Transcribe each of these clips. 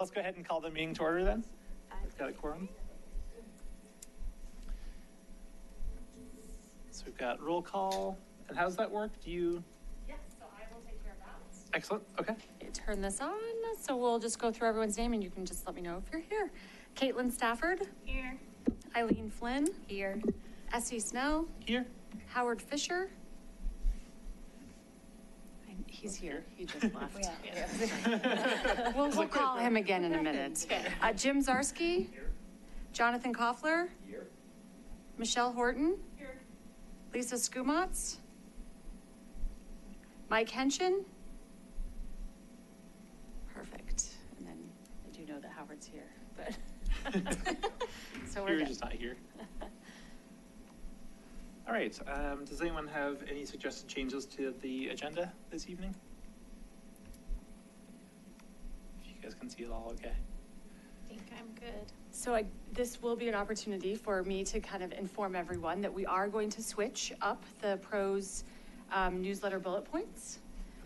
Let's go ahead and call the meeting to order then. We've got a quorum. So we've got roll call. And how does that work? Do you? Yes, so I will take care of that. Excellent. Okay. Turn this on. So we'll just go through everyone's name and you can just let me know if you're here. Caitlin Stafford. Here. Eileen Flynn. Here. Essie Snell. Here. Howard Fisher. He's here. He just left. We'll call him again in a minute. Jim Zarsky. Here. Jonathan Koffler. Here. Michelle Horton. Here. Lisa Skumatz. Mike Henshin. Perfect. And then I do know that Howard's here, but so we're You're just not here. All right. Does anyone have any suggested changes to the agenda this evening? If you guys can see it all, okay. I think I'm good. So this will be an opportunity for me to kind of inform everyone that we are going to switch up the pros newsletter bullet points.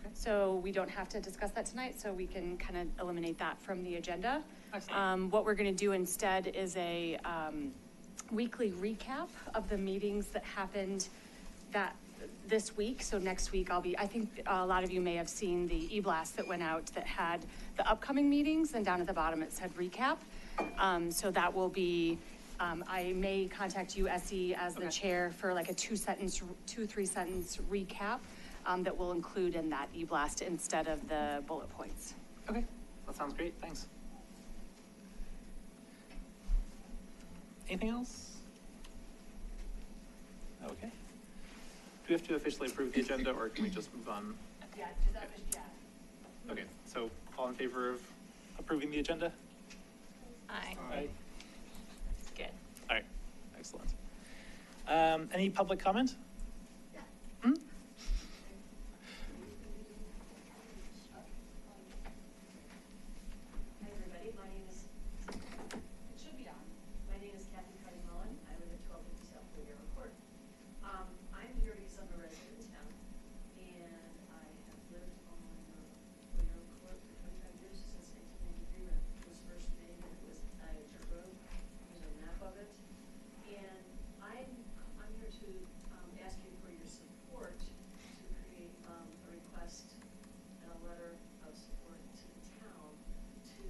Okay. So we don't have to discuss that tonight, so we can kind of eliminate that from the agenda. Excellent. What we're going to do instead is a weekly recap of the meetings that happened this week. So next week I think a lot of you may have seen the e-blast that went out that had the upcoming meetings, and down at the bottom it said recap. So that will be, I may contact you, Essie, as the chair for like a 2-3 sentence recap that will include in that e-blast instead of the bullet points. Okay, that sounds great. Thanks. Anything else? Okay. Do we have to officially approve the agenda, or can we just move on? Yeah, Okay, so all in favor of approving the agenda? Aye. Aye. Good. All right, excellent. Any public comment? Yeah. Hmm? Hi, everybody. My name is, it should be on. My name is Kathy Cuddy-Mullen. I live at 1250 South Whittier Court. I'm here because I'm a resident in town, and I have lived on Whittier Court for 25 years, since 1993, when it was first made, and it was a dirt road. There's a map of it. And I'm here to ask you for your support to create a request and a letter of support to the town to,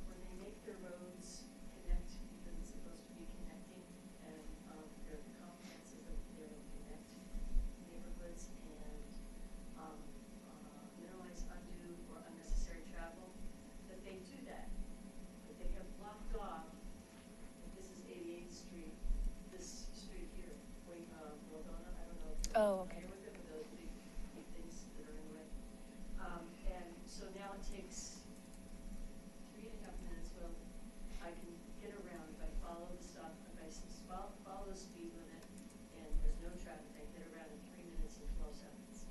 when they make their roads connect, because it's supposed to be connecting, and there are compromises that they're going to connect neighborhoods and minimize undue or unnecessary travel, that they do that. That they have blocked off, if this is 88th Street, this street here, Waldona, I don't know if you're Oh, okay. familiar with it, with those big things that are in the way. And so now it takes 3.5 minutes. Well, I can get around if I follow the stop, if I follow the speed limit, and there's no traffic, I get around in 3 minutes and 12 seconds.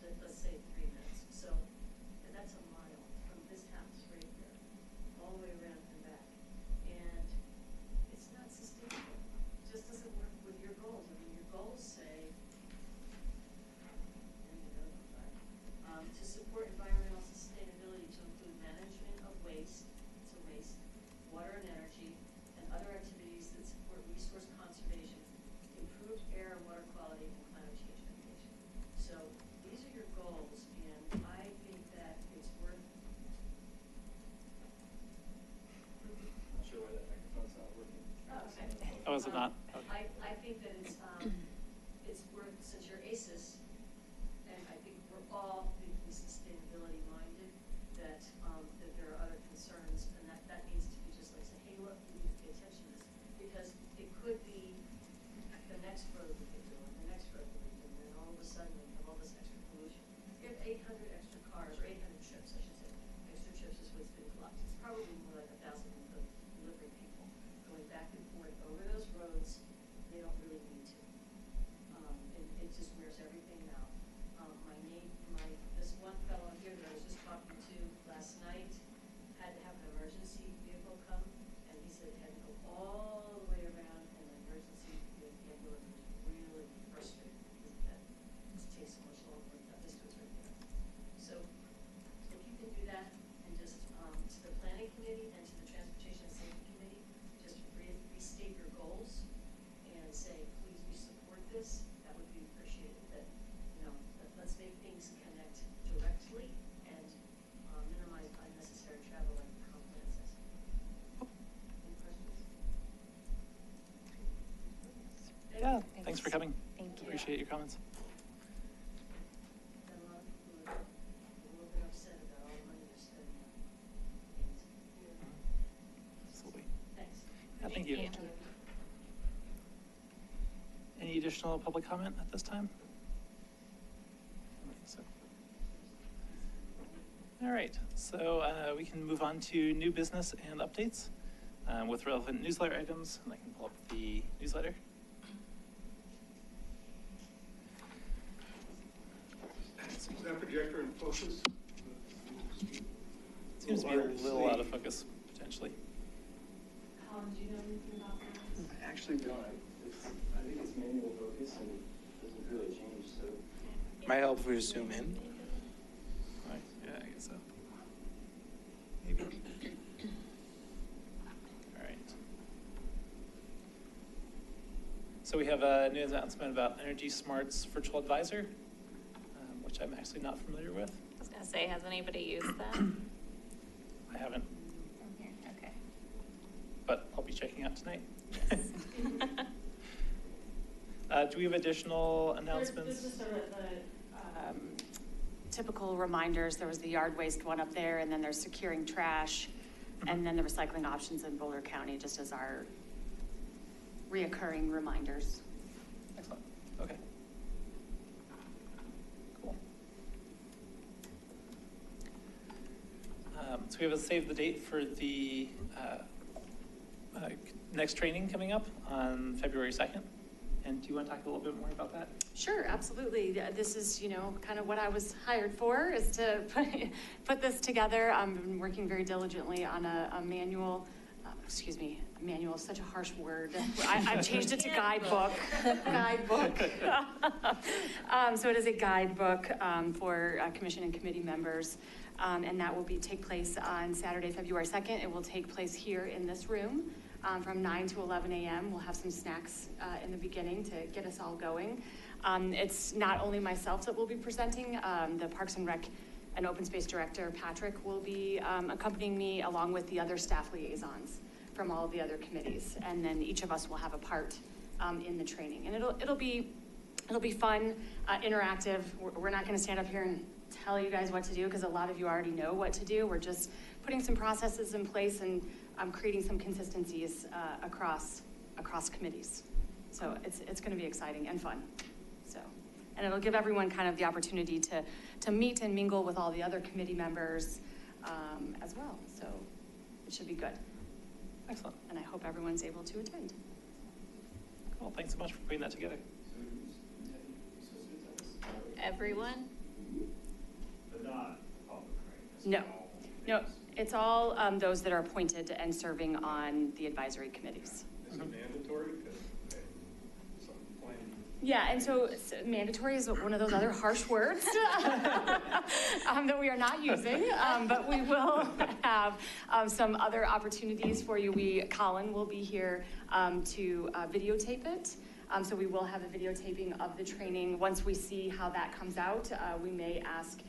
So let's say 3 minutes. So and that's a mile from this house right here, all the way around and back. And it's not sustainable. It just doesn't work with your goals. I mean, your goals say, to support environmental sustainability to include management of waste, water and energy, and other activities that support resource conservation, improved air and water quality, and climate change mitigation. So these are your goals, and I think that it's worth. Not sure why that microphone's not working. Oh, okay. Oh, is it not? Okay. I think that it's worth, since you're ACES, and I think we're all deeply sustainability minded, that there are other concerns, and that needs to be just like say, hey, look, we need to pay attention to this, because it could be the next road we can do, and the next road we can do, and then all of a sudden we have all this extra pollution. We have 800 extra cars, or 800 trips, I should say. Extra trips is what's been clocked. It's probably more like 1,000 delivery people going back and forth over those roads. They don't really need to. It just wears everything out. This one fellow here that I was just talking to last night had to have an emergency vehicle come, and he said it had to go all the way around, and the emergency vehicle was really frustrated because that just takes so much longer. This was right there. So if you can do that, and just to the plan Committee and to the Transportation and Safety Committee, just restate your goals and say, please, we support this. That would be appreciated. That, let's make things connect directly and minimize unnecessary travel like the comp plan says. Any questions? Yeah, thanks for coming. Thank you. Appreciate your comments. Got a lot of people that are a little bit upset about all the money they're spending on things. Absolutely. Thanks. Yeah, thank you. Any additional public comment at this time? I don't think so. All right, so we can move on to new business and updates with relevant newsletter items, and I can pull up the newsletter. Is that projector in focus? Seems to be a little out of focus, potentially. Colin, do you know anything about that? I actually don't. I think it's manual focus and doesn't really change, so. Might help if we zoom in. Right, yeah, I guess so. Maybe. All right. So we have a new announcement about Energy Smart's virtual advisor, which I'm actually not familiar with. I was gonna say, has anybody used that? I haven't, Okay. but I'll be checking out tonight. Do we have additional announcements? This is the typical reminders. There was the yard waste one up there, and then there's securing trash, and then the recycling options in Boulder County, just as our reoccurring reminders. Excellent, okay. Cool. So we have a save the date for the next training coming up on February 2nd. And do you want to talk a little bit more about that? Sure, absolutely. This is, kind of what I was hired for, is to put this together. I've been working very diligently on a manual, manual is such a harsh word. I've changed it to guidebook. Guidebook. So it is a guidebook for commission and committee members. And that will take place on Saturday, February 2nd. It will take place here in this room. From 9 to 11 a.m. We'll have some snacks in the beginning to get us all going. It's not only myself that will be presenting. The Parks and Rec and Open Space Director, Patrick, will be accompanying me, along with the other staff liaisons from all of the other committees. And then each of us will have a part in the training. And it'll be fun, interactive. We're not going to stand up here and tell you guys what to do, because a lot of you already know what to do. We're just putting some processes in place and creating some consistencies across committees. So it's going to be exciting and fun. So, and it'll give everyone kind of the opportunity to meet and mingle with all the other committee members as well. So it should be good. Excellent. And I hope everyone's able to attend. Cool, thanks so much for putting that together. Everyone? But not public, right? It's No, all no, committees. it's all those that are appointed and serving on the advisory committees. Is it mandatory? Because some plan. Yeah, and so mandatory is one of those other harsh words that we are not using, but we will have some other opportunities for you. Colin will be here to videotape it. So we will have a videotaping of the training. Once we see how that comes out, we may ask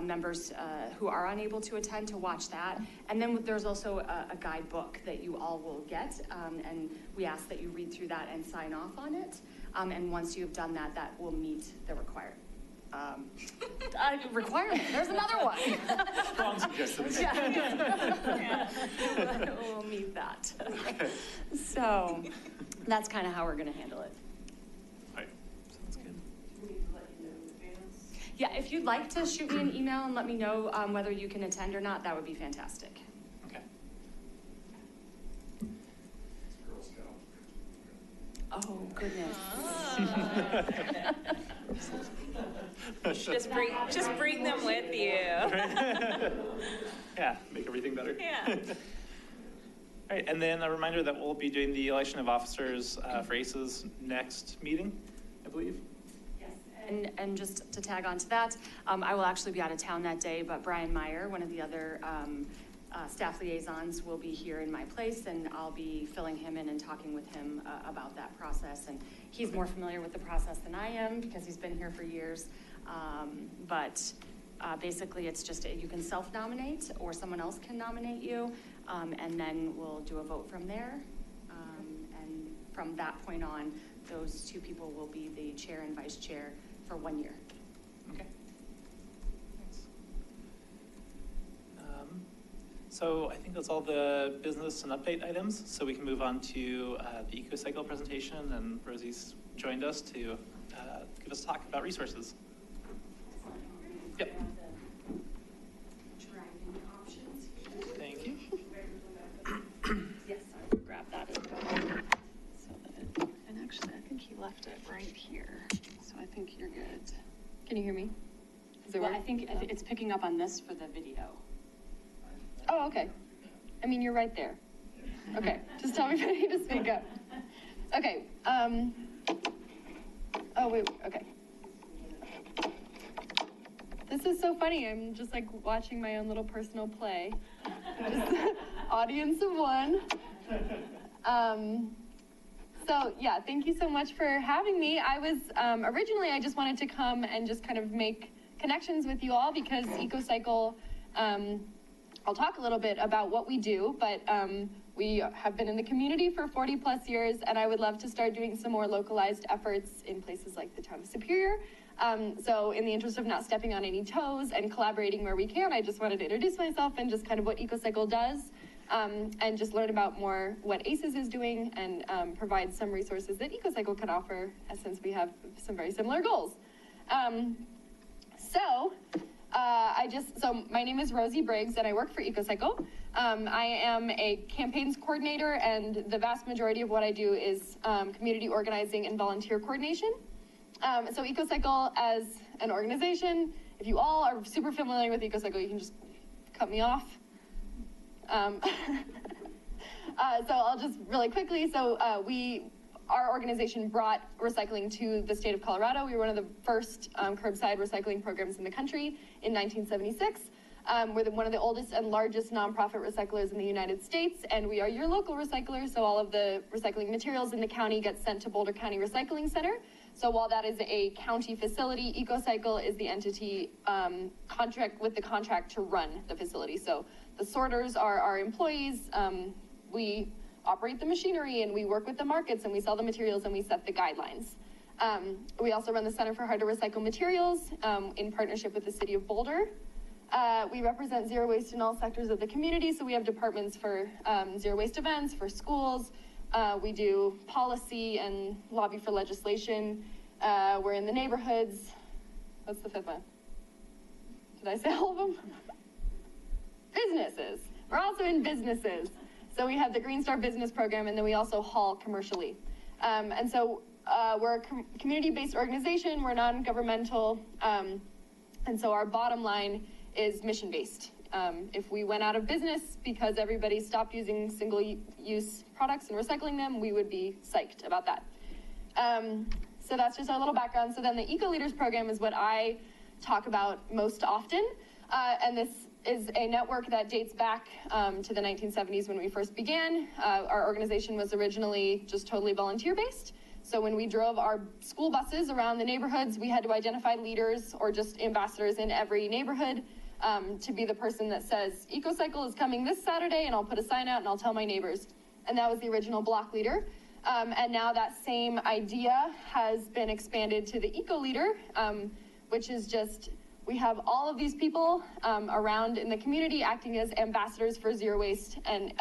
members who are unable to attend to watch that. And then there's also a guidebook that you all will get, and we ask that you read through that and sign off on it. And once you've done that, that will meet the requirement. There's another one. Wrong suggestion. Yeah. We'll meet that. So that's kind of how we're going to handle it. All right, sounds good. Yeah, if you'd like to shoot me an email and let me know whether you can attend or not, that would be fantastic. Okay. Girl Scout. Oh, goodness. Just bring them with you. Yeah, make everything better. Yeah. All right, and then a reminder that we'll be doing the election of officers for ACES next meeting, I believe. Yes, and just to tag on to that, I will actually be out of town that day, but Brian Meyer, one of the other staff liaisons will be here in my place, and I'll be filling him in and talking with him about that process. And he's more familiar with the process than I am because he's been here for years. But basically, it's just you can self-nominate or someone else can nominate you, and then we'll do a vote from there. And from that point on, those two people will be the chair and vice chair for 1 year. Okay. Thanks. So I think that's all the business and update items. So we can move on to the EcoCycle presentation, and Rosie's joined us to give us a talk about resources. Yep. Thank you. Yes, I'll grab that as well. So that and actually, I think he left it right here. So I think you're good. Can you hear me? Does it Well, work? I think it's picking up on this for the video. Oh, okay. I mean, you're right there. Okay, just tell me if I need to speak up. Okay, oh, wait, okay. This is so funny. I'm just like watching my own little personal play. Just audience of one. So yeah, thank you so much for having me. I was, originally I just wanted to come and just kind of make connections with you all because EcoCycle, I'll talk a little bit about what we do, but we have been in the community for 40 plus years, and I would love to start doing some more localized efforts in places like the town of Superior. So in the interest of not stepping on any toes and collaborating where we can, I just wanted to introduce myself and just kind of what EcoCycle does, and just learn about more what ACES is doing and provide some resources that EcoCycle can offer, since we have some very similar goals. So my name is Rosie Briggs, and I work for EcoCycle. I am a campaigns coordinator, and the vast majority of what I do is community organizing and volunteer coordination. So EcoCycle as an organization, if you all are super familiar with EcoCycle, you can just cut me off. So I'll just really quickly, our organization brought recycling to the state of Colorado. We were one of the first curbside recycling programs in the country in 1976. We're one of the oldest and largest nonprofit recyclers in the United States, and we are your local recycler, so all of the recycling materials in the county get sent to Boulder County Recycling Center. So while that is a county facility, EcoCycle is the entity contract to run the facility. So the sorters are our employees. We operate the machinery, and we work with the markets, and we sell the materials, and we set the guidelines. We also run the Center for Hard to Recycle Materials in partnership with the city of Boulder. We represent zero waste in all sectors of the community, so we have departments for zero waste events, for schools. We do policy and lobby for legislation. We're in the neighborhoods. What's the fifth one? Did I say all of them? Businesses. We're also in businesses. So we have the Green Star Business Program, and then we also haul commercially. And so we're a community-based organization. We're non-governmental. And so our bottom line is mission-based. If we went out of business because everybody stopped using single-use products and recycling them, we would be psyched about that. So that's just our little background. So then the Eco Leaders Program is what I talk about most often. And this is a network that dates back to the 1970s when we first began. Our organization was originally just totally volunteer-based. So when we drove our school buses around the neighborhoods, we had to identify leaders or just ambassadors in every neighborhood to be the person that says, EcoCycle is coming this Saturday, and I'll put a sign out and I'll tell my neighbors. And that was the original block leader. And now that same idea has been expanded to the Eco Leader, which is just, we have all of these people around in the community acting as ambassadors for zero waste and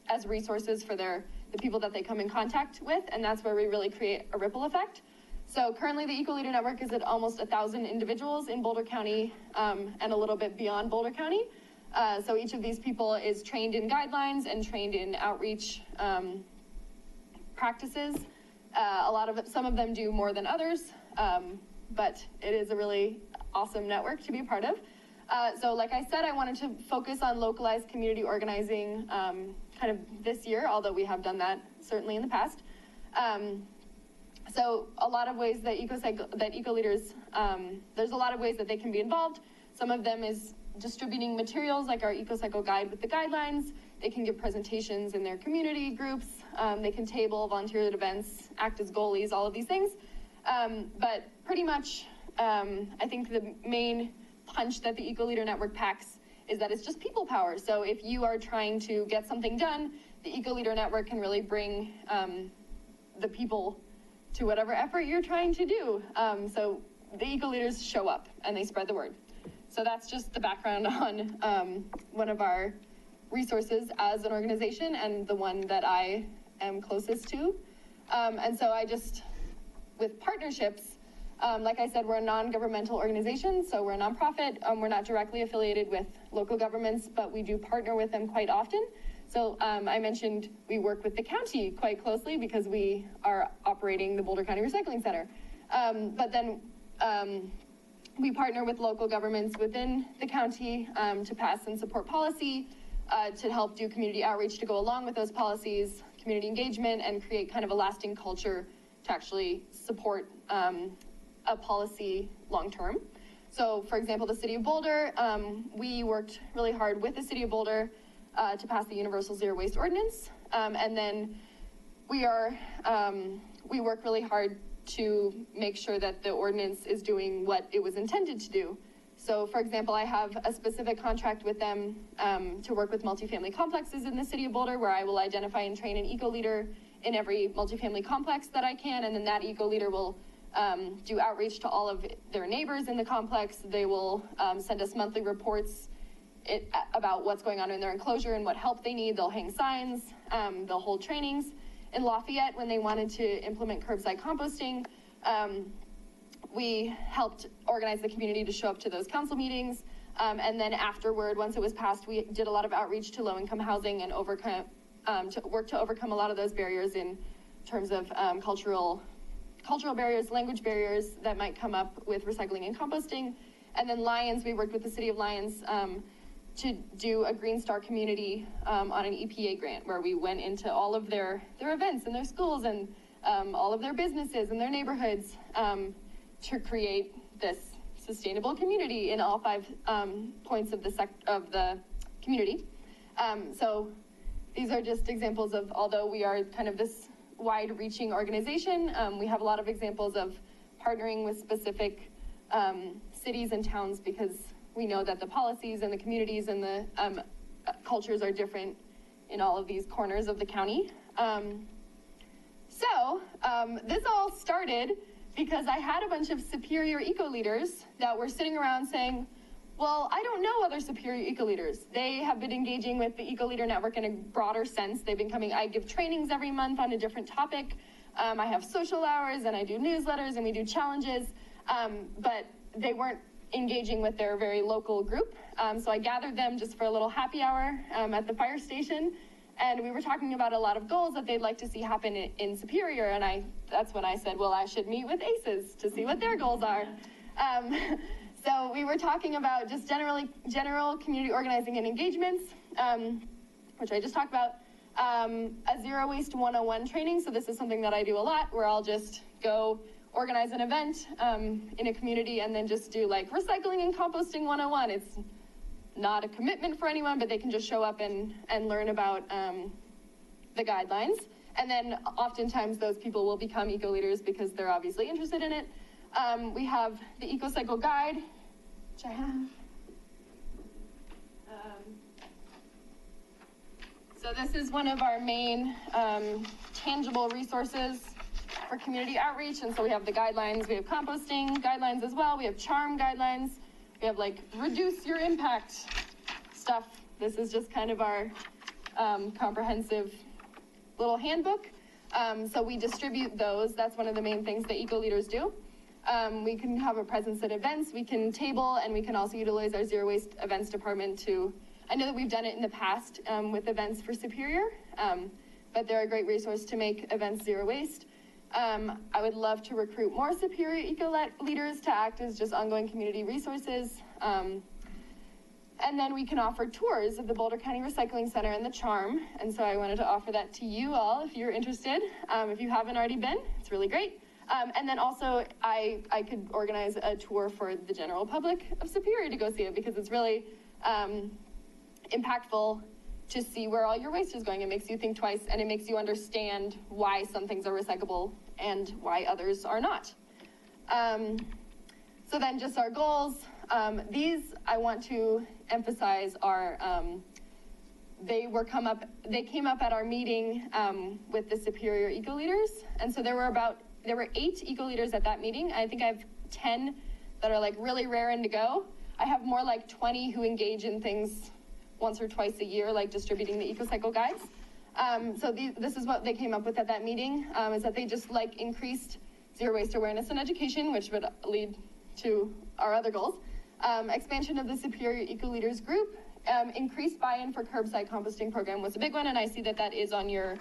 as resources for the people that they come in contact with, and that's where we really create a ripple effect. So currently the Eco Leader Network is at almost 1,000 individuals in Boulder County and a little bit beyond Boulder County. So each of these people is trained in guidelines and trained in outreach practices. Some of them do more than others, but it is a really awesome network to be a part of. So like I said, I wanted to focus on localized community organizing kind of this year, although we have done that certainly in the past. So a lot of ways that Eco Leaders, there's a lot of ways that they can be involved. Some of them is distributing materials like our EcoCycle guide with the guidelines. They can give presentations in their community groups. They can table, volunteer at events, act as goalies, all of these things. But pretty much, I think the main punch that the Eco Leader Network packs is that it's just people power. So if you are trying to get something done, the Eco Leader Network can really bring the people to whatever effort you're trying to do. So the Eco Leaders show up and they spread the word. So that's just the background on one of our resources as an organization and the one that I am closest to. And so with partnerships, like I said, we're a non-governmental organization, so we're a nonprofit. We're not directly affiliated with local governments, but we do partner with them quite often. So I mentioned we work with the county quite closely because we are operating the Boulder County Recycling Center. But then we partner with local governments within the county to pass and support policy, to help do community outreach to go along with those policies, community engagement, and create kind of a lasting culture to actually support a policy long-term. So for example, the City of Boulder, we worked really hard with the City of Boulder to pass the Universal Zero Waste Ordinance. And then we work really hard to make sure that the ordinance is doing what it was intended to do. So for example, I have a specific contract with them to work with multifamily complexes in the City of Boulder, where I will identify and train an eco-leader in every multifamily complex that I can, and then that eco-leader will do outreach to all of their neighbors in the complex. They will send us monthly reports about what's going on in their enclosure and what help they need. They'll hang signs, they'll hold trainings. In Lafayette, when they wanted to implement curbside composting, we helped organize the community to show up to those council meetings. And then afterward, once it was passed, we did a lot of outreach to low-income housing and to work to overcome a lot of those barriers in terms of cultural barriers, language barriers that might come up with recycling and composting. And then Lyons, we worked with the City of Lyons to do a Green Star community on an EPA grant, where we went into all of their events and their schools and all of their businesses and their neighborhoods to create this sustainable community in all 5 points of the community. So these are just examples of, although we are kind of this wide-reaching organization, we have a lot of examples of partnering with specific cities and towns, because we know that the policies and the communities and the cultures are different in all of these corners of the county. So this all started because I had a bunch of Superior eco-leaders that were sitting around saying, well, I don't know other Superior eco-leaders. They have been engaging with the Eco-Leader Network in a broader sense. They've been coming, I give trainings every month on a different topic. I have social hours and I do newsletters and we do challenges, but they weren't engaging with their very local group. So I gathered them just for a little happy hour at the fire station. And we were talking about a lot of goals that they'd like to see happen in Superior. And that's when I said, well, I should meet with ACES to see what their goals are. So we were talking about just general community organizing and engagements, which I just talked about, a Zero Waste 101 training. So this is something that I do a lot, where I'll just go organize an event in a community and then just do like recycling and composting 101. It's not a commitment for anyone, but they can just show up and learn about the guidelines. And then oftentimes those people will become eco-leaders because they're obviously interested in it. We have the EcoCycle guide, which I have. So this is one of our main tangible resources for community outreach. And so we have the guidelines, we have composting guidelines as well. We have charm guidelines. We have like reduce your impact stuff. This is just kind of our comprehensive little handbook. So we distribute those. That's one of the main things that eco-leaders do. We can have a presence at events, we can table, and we can also utilize our Zero Waste Events Department to, I know that we've done it in the past with events for Superior, but they're a great resource to make events zero waste. I would love to recruit more Superior eco-leaders to act as just ongoing community resources. And then we can offer tours of the Boulder County Recycling Center and the Charm. And so I wanted to offer that to you all if you're interested. If you haven't already been, it's really great. And then also I could organize a tour for the general public of Superior to go see it, because it's really impactful to see where all your waste is going. It makes you think twice, and it makes you understand why some things are recyclable and why others are not. So then just our goals. These I want to emphasize are, they came up at our meeting with the Superior Eco Leaders. And so there were 8 eco leaders at that meeting. I think I have 10 that are like really raring to go. I have more like 20 who engage in things once or twice a year, like distributing the EcoCycle guides. So this is what they came up with at that meeting, is that they just like increased zero waste awareness and education, which would lead to our other goals. Expansion of the Superior Eco Leaders group, increased buy-in for curbside composting program was a big one, and I see that that is on your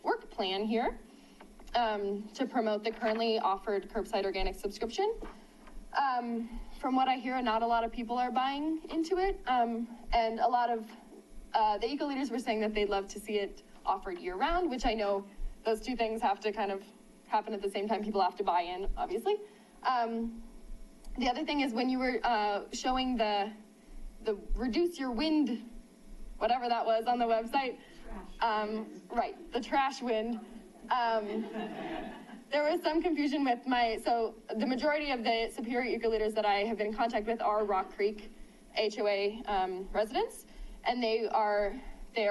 work plan here, to promote the currently offered curbside organic subscription. From what I hear, not a lot of people are buying into it, and a lot of the eco leaders were saying that they'd love to see it offered year-round, which I know those two things have to kind of happen at the same time. People have to buy in, obviously. The other thing is when you were showing the reduce your wind, whatever that was on the website, right, the trash wind. There was some confusion with so the majority of the Superior Eco Leaders that I have been in contact with are Rock Creek HOA residents, and they are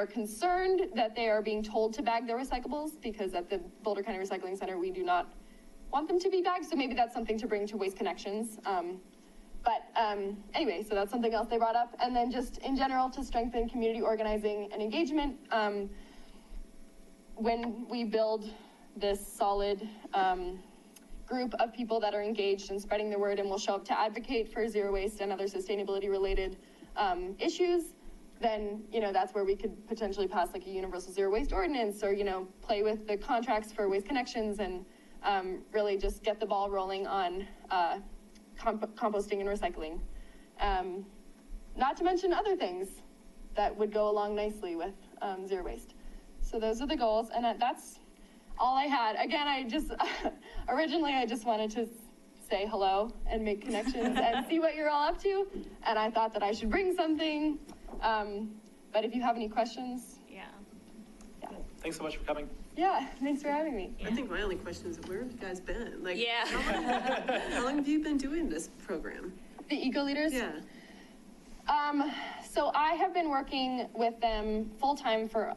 concerned that they are being told to bag their recyclables, because at the Boulder County Recycling Center, we do not want them to be bagged, so maybe that's something to bring to Waste Connections. Anyway, so that's something else they brought up. And then just in general, to strengthen community organizing and engagement, when we build this solid group of people that are engaged in spreading the word and will show up to advocate for zero waste and other sustainability related issues, then, that's where we could potentially pass like a universal zero waste ordinance, or, play with the contracts for Waste Connections and really just get the ball rolling on composting and recycling. Not to mention other things that would go along nicely with zero waste. So those are the goals, and that's all I had. Again, originally I just wanted to say hello and make connections and see what you're all up to, and I thought that I should bring something. But if you have any questions. Yeah. Thanks so much for coming. Yeah, thanks for having me. I think my only question is, where have you guys been? Like, Yeah. how long have you been doing this program? The Eco Leaders? Yeah. So I have been working with them full-time for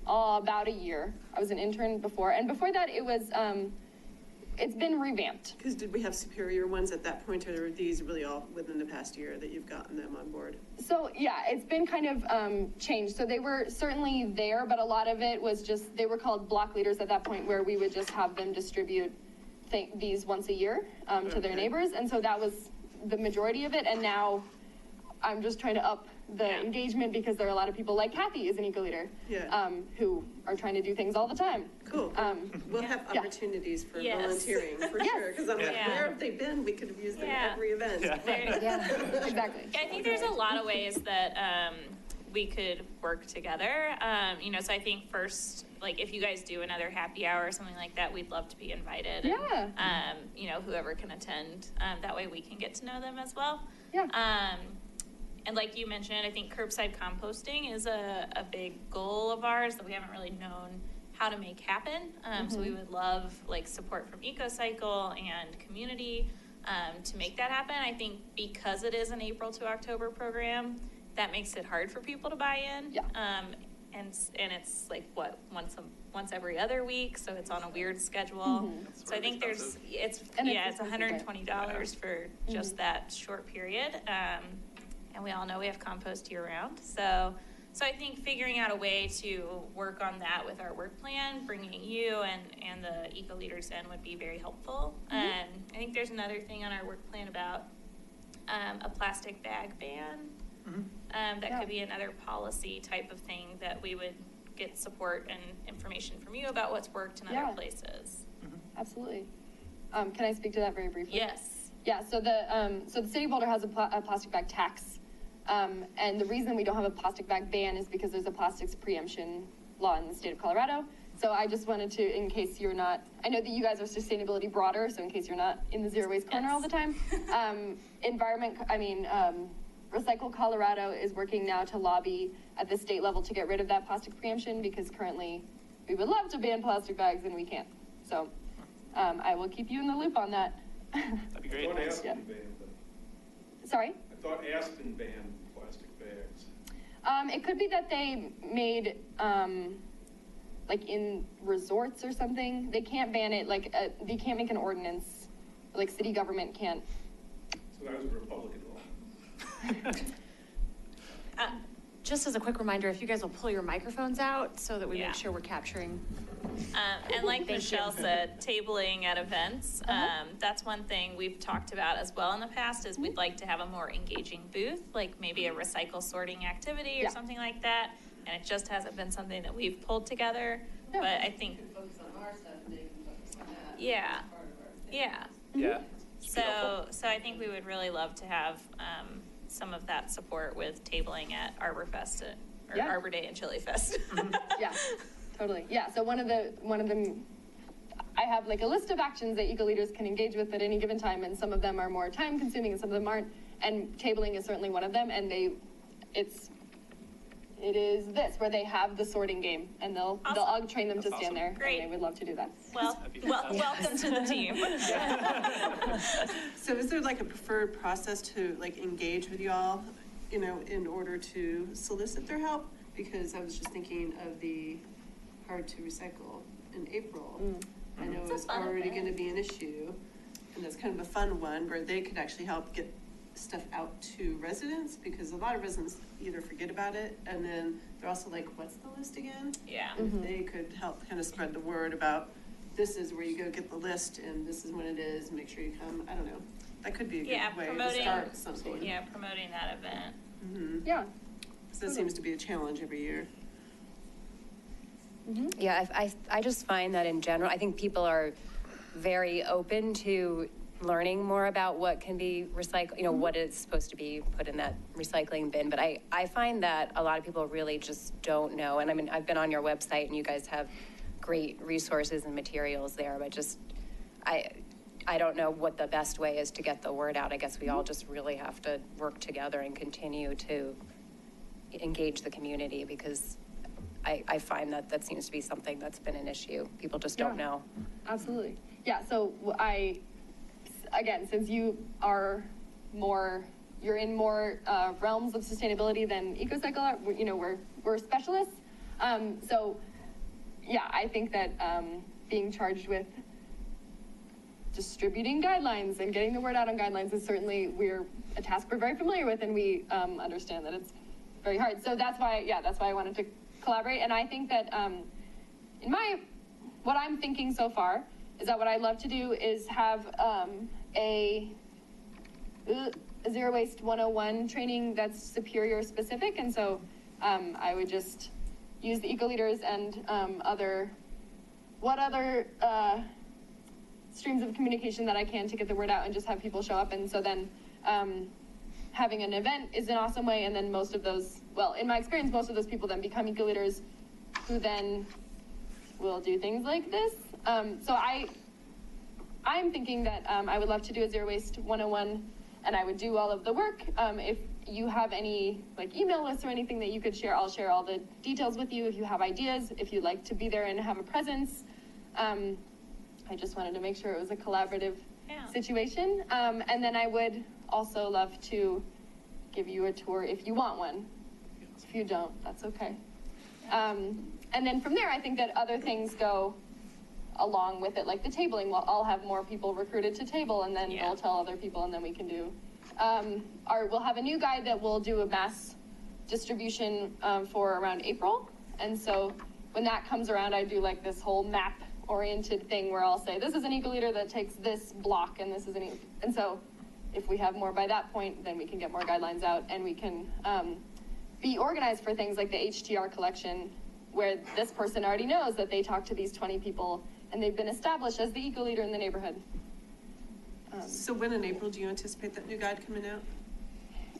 about a year. I was an intern before, and before that it was, it's been revamped. Because did we have superior ones at that point, or are these really all within the past year that you've gotten them on board? So yeah, it's been kind of changed. So they were certainly there, but a lot of it was just, they were called block leaders at that point, where we would just have them distribute these once a year to their neighbors. And so that was the majority of it. And now I'm just trying to up the engagement, because there are a lot of people like Kathy is an eco leader, who are trying to do things all the time. Cool. We'll have opportunities for volunteering for sure. Because I'm like, where have they been? We could have used them at every event. Exactly. I think there's a lot of ways that we could work together. So I think first, like if you guys do another happy hour or something like that, we'd love to be invited. And, whoever can attend, that way we can get to know them as well. And like you mentioned, I think curbside composting is a big goal of ours that we haven't really known how to make happen. So we would love support from EcoCycle and community to make that happen. I think because it is an April to October program, that makes it hard for people to buy in. And it's once every other week, so it's on a weird schedule. So I think it's $120 for just that short period. And we all know we have compost year round. So I think figuring out a way to work on that with our work plan, bringing you and the eco leaders in would be very helpful. I think there's another thing on our work plan about a plastic bag ban. That could be another policy type of thing that we would get support and information from you about what's worked in other places. Absolutely. Can I speak to that very briefly? Yes. Yeah, so the city of Boulder has a plastic bag tax. And the reason we don't have a plastic bag ban is because there's a plastics preemption law in the state of Colorado. So I just wanted to, in case you're not, I know that you guys are sustainability broader, so in case you're not in the zero waste corner all the time, Recycle Colorado is working now to lobby at the state level to get rid of that plastic preemption, because currently we would love to ban plastic bags and we can't. So I will keep you in the loop on that. That'd be great. I thought Thanks. Aspen banned them. Sorry? I thought Aspen banned plastic bags. It could be that they made, like in resorts or something, they can't ban it, like, they can't make an ordinance, like city government can't. So that was a Republican law. Just as a quick reminder, if you guys will pull your microphones out so that we Yeah. make sure we're capturing. And like Thank Michelle you. said, tabling at events, that's one thing we've talked about as well in the past, is we'd like to have a more engaging booth, like maybe a recycle sorting activity or Yeah. something like that. And it just hasn't been something that we've pulled together, Yeah. but I think, Focus on our stuff and they can focus on that. Yeah. As part of our thing. yeah. Yeah. So I think we would really love to have, some of that support with tabling at Arbor Fest, or Yeah. Arbor Day and Chili Fest. Yeah, totally. Yeah, so one of them, I have like a list of actions that eco leaders can engage with at any given time, and some of them are more time consuming and some of them aren't. And tabling is certainly one of them, and it is this, where they have the sorting game, and I'll train them to That's stand awesome. there, Great. and they would love to do that. Welcome to the team. So is there like a preferred process to like engage with y'all, you know, in order to solicit their help? Because I was just thinking of the hard to recycle in April. I know It's a it's fun already event. gonna be an issue, and that's kind of a fun one where they could actually help get stuff out to residents, because a lot of residents either forget about it, and then they're also like, what's the list again? Yeah. If they could help kind of spread the word about, this is where you go get the list, and this is when it is, make sure you come, I don't know. That could be a Yeah, good way to promoting, start something. yeah, promoting that event. Yeah. So that seems to be a challenge every year. Yeah, I just find that in general, I think people are very open to learning more about what can be recycled, you know, what is supposed to be put in that recycling bin. But I find that a lot of people really just don't know. And I mean, I've been on your website and you guys have great resources and materials there, but just, I don't know what the best way is to get the word out. I guess we all just really have to work together and continue to engage the community, because I find that seems to be something that's been an issue. People just don't know. Absolutely. Yeah, so again, since you are you're in more realms of sustainability than EcoCycle are, you know, we're specialists. So yeah, I think that being charged with distributing guidelines and getting the word out on guidelines is certainly a task we're very familiar with, and we understand that it's very hard. So that's why I wanted to collaborate. And I think that what I'm thinking so far is that what I'd love to do is have a Zero Waste 101 training that's Superior specific. And so I would just use the eco leaders and other streams of communication that I can to get the word out and just have people show up. And so then having an event is an awesome way. And then in my experience, most of those people then become eco leaders who then will do things like this. So I'm thinking that I would love to do a Zero Waste 101, and I would do all of the work. If you have any like email lists or anything that you could share, I'll share all the details with you. If you have ideas, if you'd like to be there and have a presence, I just wanted to make sure it was a collaborative situation. And then I would also love to give you a tour if you want one. If you don't, that's okay. And then from there, I think that other things go along with it, like the tabling. I'll have more people recruited to table, and then they'll tell other people, and then we can do. We'll have a new guide that will do a mass distribution for around April. And so when that comes around, I do like this whole map-oriented thing where I'll say, this is an eco leader that takes this block, and this is and so if we have more by that point, then we can get more guidelines out, and we can be organized for things like the HTR collection, where this person already knows that they talked to these 20 people and they've been established as the eco leader in the neighborhood. So when in April do you anticipate that new guide coming out?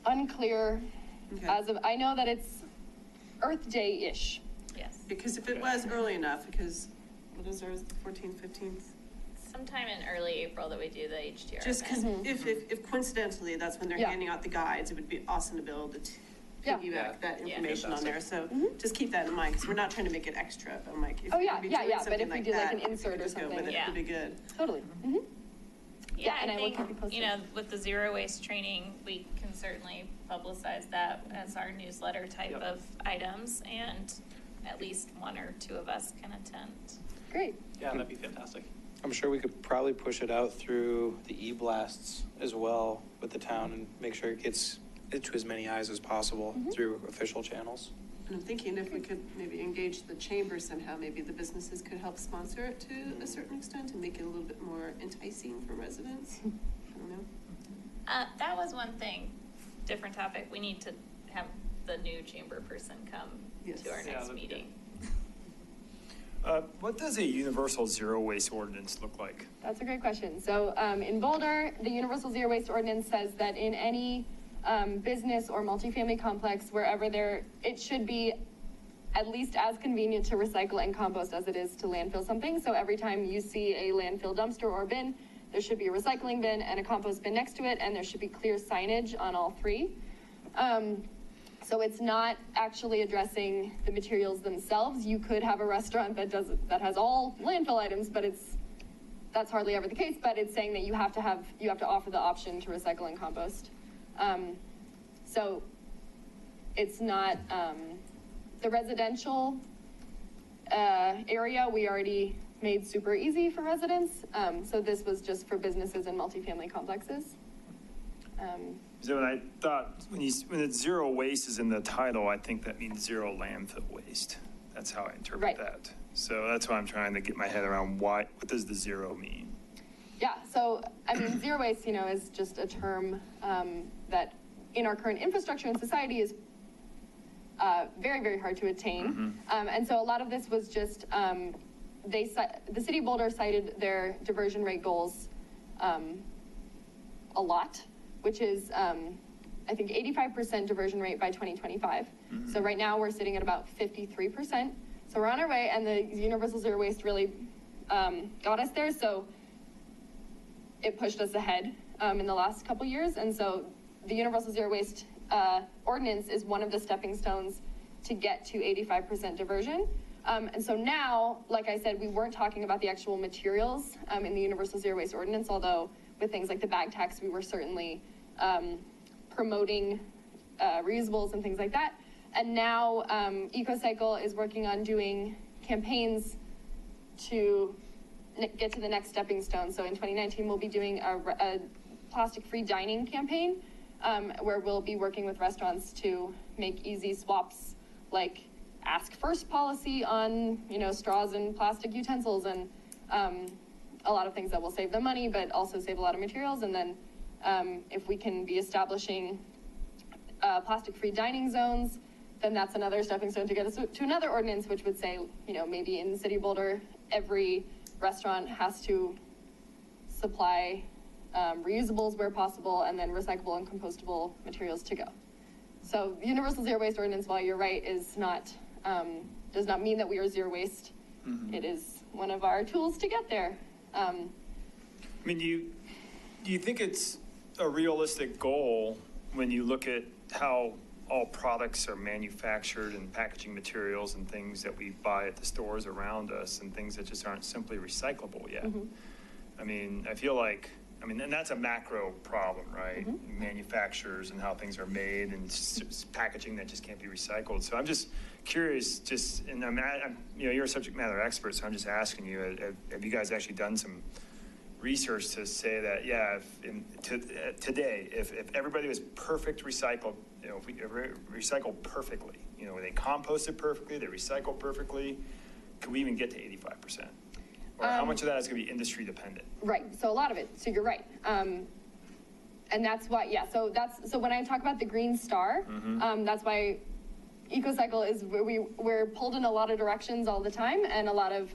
Unclear Okay. I know that it's Earth Day-ish. Yes. Because if it was early enough, because what is ours, the 14th, 15th? Sometime in early April that we do the HDR Just because event. if coincidentally that's when they're Yeah. handing out the guides, it would be awesome to be able to Yeah. piggyback that Yeah. information on there. So just keep that in mind, because we're not trying to make it extra, but I'm like, if Oh, we're yeah, gonna be yeah, doing yeah, but something if we like do, like, that, an if we insert could or just go with something. it, Yeah. would be good. Totally. Yeah, and I will think, keep you posted. you know, with the zero waste training, we can certainly publicize that as our newsletter type Yep. of items, and at least one or two of us can attend. Great. Yeah, that'd be fantastic. I'm sure we could probably push it out through the e-blasts as well with the town and make sure it gets it to as many eyes as possible through official channels. And I'm thinking if we could maybe engage the chamber somehow, maybe the businesses could help sponsor it to a certain extent and make it a little bit more enticing for residents. I don't know. That was one thing, different topic. We need to have the new chamber person come Yes. to our Yeah, next that'd be good. meeting. What does a universal zero waste ordinance look like? That's a great question. So in Boulder, the Universal Zero Waste Ordinance says that in any business or multifamily complex, wherever it should be at least as convenient to recycle and compost as it is to landfill something. So every time you see a landfill dumpster or bin, there should be a recycling bin and a compost bin next to it, and there should be clear signage on all three. So it's not actually addressing the materials themselves. You could have a restaurant that has all landfill items, but that's hardly ever the case. But it's saying that you have to offer the option to recycle and compost. So it's not the residential area. We already made super easy for residents. So this was just for businesses and multifamily complexes. So when I thought, when it's zero waste is in the title, I think that means zero landfill waste. That's how I interpret Right. that. So that's why I'm trying to get my head around what does the zero mean? Yeah, so, I mean, zero waste, is just a term that in our current infrastructure and society is very, very hard to attain. And so a lot of this was just, the city of Boulder cited their diversion rate goals a lot, which is, I think, 85% diversion rate by 2025. So right now we're sitting at about 53%. So we're on our way, and the Universal Zero Waste really got us there. So it pushed us ahead in the last couple years. And so the Universal Zero Waste ordinance is one of the stepping stones to get to 85% diversion. And so now, like I said, we weren't talking about the actual materials in the Universal Zero Waste ordinance, although with things like the bag tax, we were certainly promoting reusables and things like that. And now EcoCycle is working on doing campaigns to get to the next stepping stone. So in 2019, we'll be doing a plastic-free dining campaign where we'll be working with restaurants to make easy swaps, like ask first policy on, straws and plastic utensils, and a lot of things that will save them money, but also save a lot of materials. And then if we can be establishing plastic-free dining zones, then that's another stepping stone to get us to another ordinance, which would say, maybe in the city of Boulder, every restaurant has to supply reusables where possible, and then recyclable and compostable materials to go. So the Universal Zero Waste Ordinance, while you're right, is not, does not mean that we are zero waste. It is one of our tools to get there. I mean, do you think it's a realistic goal when you look at how all products are manufactured and packaging materials and things that we buy at the stores around us and things that just aren't simply recyclable yet? I mean, I feel like, and that's a macro problem, right? Manufacturers and how things are made and packaging that just can't be recycled. So I'm just curious, and you're a subject matter expert, so I'm just asking you, have you guys actually done some research to say that, today, if everybody was perfect recycled, if we recycle perfectly, they composted perfectly, they recycle perfectly, could we even get to 85%? Or how much of that is going to be industry dependent? Right, so a lot of it, so you're right. And that's why, so when I talk about the Green Star, that's why EcoCycle is, we're pulled in a lot of directions all the time, and a lot of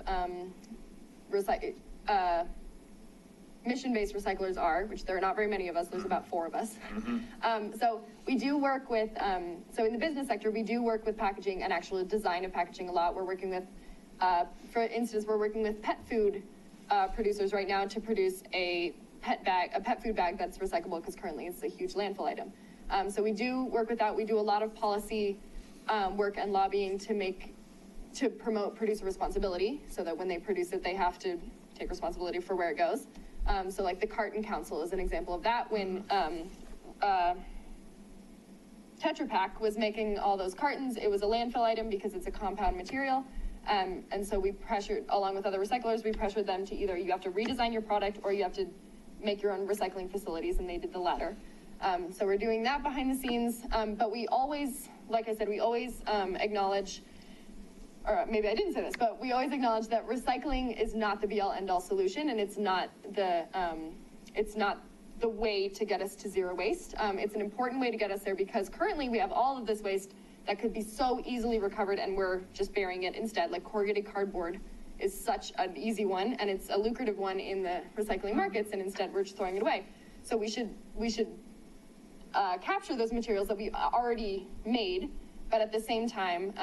mission-based recyclers are, which there are not very many of us, there's about 4 of us. So we do work with, so in the business sector, we do work with packaging and actual design of packaging a lot. We're working with, for instance, we're working with pet food producers right now to produce a pet food bag that's recyclable, because currently it's a huge landfill item. So we do work with that. We do a lot of policy work and lobbying to promote producer responsibility, so that when they produce it, they have to take responsibility for where it goes. So like the Carton Council is an example of that. When Tetra Pak was making all those cartons, it was a landfill item because it's a compound material. And so we pressured, along with other recyclers, we pressured them to either you have to redesign your product or you have to make your own recycling facilities, and they did the latter. So we're doing that behind the scenes, but we always, like I said, we always acknowledge, or maybe I didn't say this, but we always acknowledge that recycling is not the be-all end-all solution, and it's not the way to get us to zero waste. It's an important way to get us there, because currently we have all of this waste that could be so easily recovered, and we're just burying it instead. Like corrugated cardboard is such an easy one, and it's a lucrative one in the recycling markets, and instead we're just throwing it away. So we should capture those materials that we already made, but at the same time,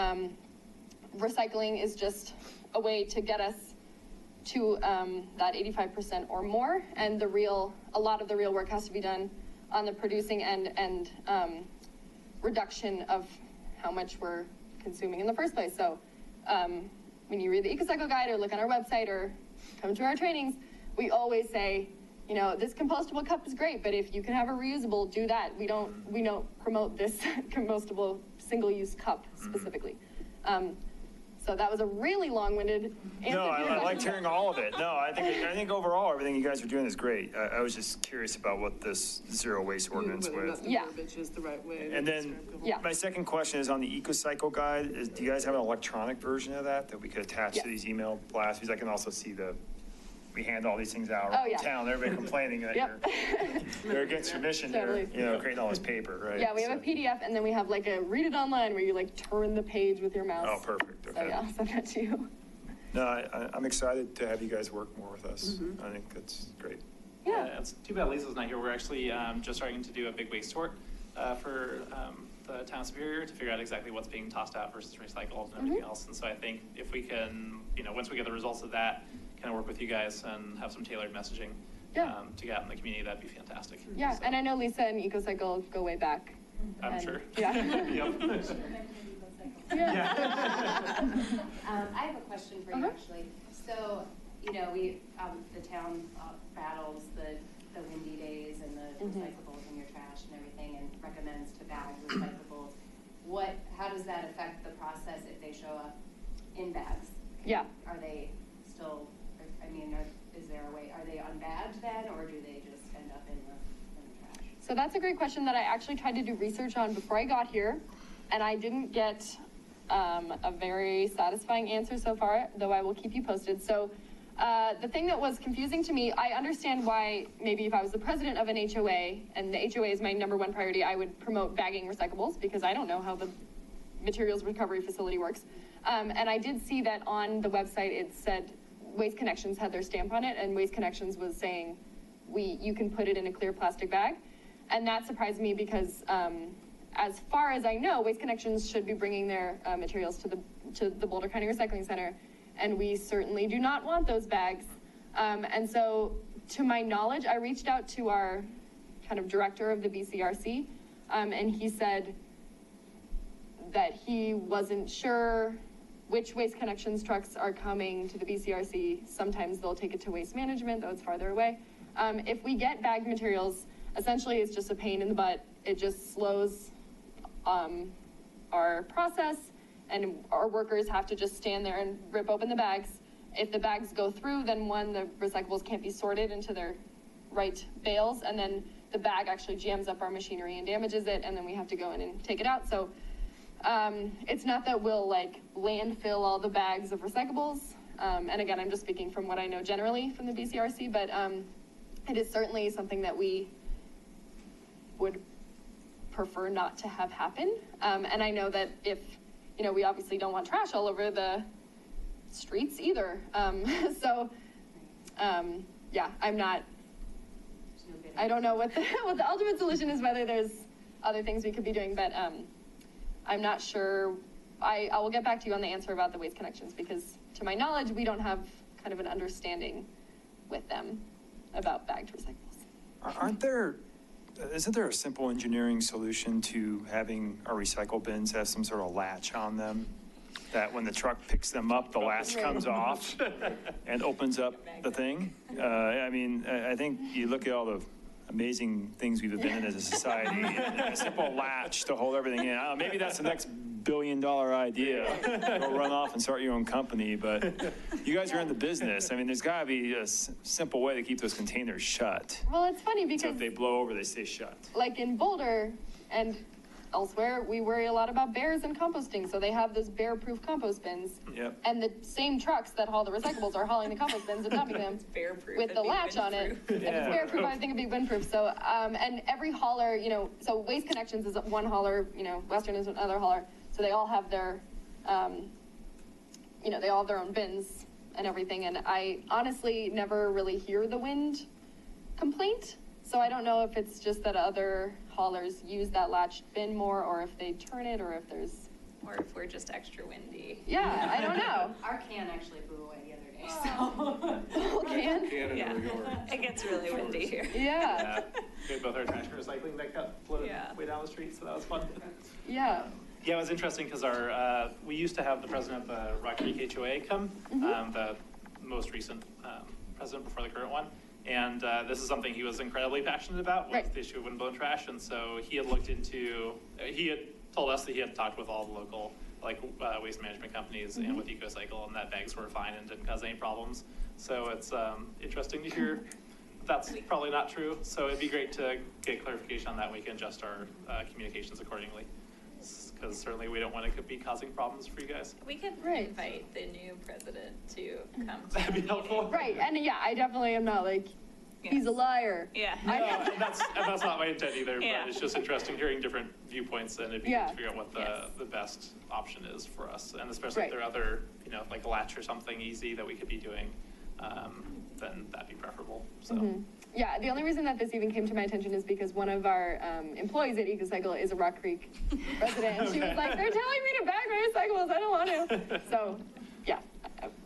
recycling is just a way to get us to that 85% or more, and a lot of the real work has to be done on the producing and reduction of how much we're consuming in the first place. So when you read the EcoCycle guide or look on our website or come to our trainings, we always say, you know, this compostable cup is great, but if you can have a reusable, do that. We don't promote this compostable single-use cup specifically. So that was a really long-winded answer. No, I liked hearing all of it. No, I think overall everything you guys are doing is great. I was just curious about what this zero waste ordinance was. Yeah. Verbiage is the right way. And then my second question is on the EcoCycle guide. Do you guys have an electronic version of that we could attach to these email blasts? Because I can also see we hand all these things out around town. Everybody complaining that you're against your mission. Totally. You're creating all this paper, right? Yeah, we have a PDF, and then we have like a read it online where you like turn the page with your mouse. Oh, perfect. Okay. So yeah, I'll send that to you. No, I'm excited to have you guys work more with us. I think that's great. Yeah. It's too bad Lisa's not here. We're actually just starting to do a big waste sort for the town of Superior to figure out exactly what's being tossed out versus recycled and everything else. And so I think if we can, once we get the results of that, kind of work with you guys and have some tailored messaging to get out in the community, that'd be fantastic. Yeah, So, and I know Lisa and EcoCycle go way back. I'm sure. Yeah. I have a question for you, actually. So, the town battles the windy days and the recyclables in your trash and everything, and recommends to bag recyclables. How does that affect the process if they show up in bags? Yeah. Are they still, is there a way, are they unbagged then, or do they just end up in the trash? So that's a great question that I actually tried to do research on before I got here, and I didn't get a very satisfying answer so far, though I will keep you posted. So the thing that was confusing to me, I understand why maybe if I was the president of an HOA, and the HOA is my #1 priority, I would promote bagging recyclables, because I don't know how the materials recovery facility works. And I did see that on the website it said Waste Connections had their stamp on it, and Waste Connections was saying you can put it in a clear plastic bag. And that surprised me because as far as I know, Waste Connections should be bringing their materials to the Boulder County Recycling Center, and we certainly do not want those bags. And so, to my knowledge, I reached out to our kind of director of the BCRC, and he said that he wasn't sure which Waste Connections trucks are coming to the BCRC. Sometimes they'll take it to Waste Management, though it's farther away. If we get bagged materials, essentially it's just a pain in the butt. It just slows our process, and our workers have to just stand there and rip open the bags. If the bags go through, then the recyclables can't be sorted into their right bales, and then the bag actually jams up our machinery and damages it, and then we have to go in and take it out. So it's not that we'll landfill all the bags of recyclables. And again, I'm just speaking from what I know generally from the BCRC, but it is certainly something that we would prefer not to have happen. And I know that if, we obviously don't want trash all over the streets either. Yeah, I'm not I don't know what the, what the ultimate solution is, whether there's other things we could be doing, but, I'm not sure. I will get back to you on the answer about the Waste Connections, because to my knowledge, we don't have kind of an understanding with them about bagged recyclables. Isn't there a simple engineering solution to having our recycle bins have some sort of latch on them? That when the truck picks them up, the latch comes off and opens up the thing? I mean, I think you look at all the amazing things we've invented as a society, a simple latch to hold everything in. I don't know, maybe that's the next billion-dollar idea. Go run off and start your own company, but you guys are in the business. I mean, there's gotta be a simple way to keep those containers shut. Well, it's funny So because if they blow over, they stay shut. like in Boulder and elsewhere, we worry a lot about bears and composting, so they have those bear-proof compost bins. Yep. And the same trucks that haul the recyclables are hauling the compost bins and dumping them bear-proof, with the it'd be latch on it. If it's Yeah. bear-proof, I think it'd be windproof. So, and every hauler, you know, so Waste Connections is one hauler, you know, Western is another hauler. So they all have their, you know, they all have their own bins and everything. And I honestly never really hear the wind complaint. So I don't know if it's just that other haulers use that latched bin more, or if they turn it, or if there's, Or if we're just extra windy. yeah, I don't know. Our can actually blew away the other day, so. Whole can? Yeah, it gets really windy here. Yeah, We had both our trash and recycling that got floated Yeah. way down the street, so that was fun. yeah. Yeah, it was interesting because we used to have the president of the Rock Creek HOA come, the most recent president before the current one. And this is something he was incredibly passionate about, was Right. the issue of windblown trash. And so he had looked into, he had told us that he had talked with all the local waste management companies and with EcoCycle, and that bags were fine and didn't cause any problems. So it's interesting to hear that's probably not true. So it'd be great to get clarification on that, and we can adjust our communications accordingly. Because certainly we don't want to be causing problems for you guys. We could Right. invite the new president to come to That'd be the helpful. meeting. Right, and yeah, I definitely am not like, he's a liar. Yeah. No, and that's not my intent either, Yeah. but it's just interesting hearing different viewpoints, and it'd be good Yeah. to figure out what Yes. the best option is for us. And especially Right. if there are other, you know, like a latch or something easy that we could be doing, then that'd be preferable, so. Yeah, the only reason that this even came to my attention is because one of our employees at EcoCycle is a Rock Creek resident, and she was like, they're telling me to bag my recyclables, I don't want to. So, yeah,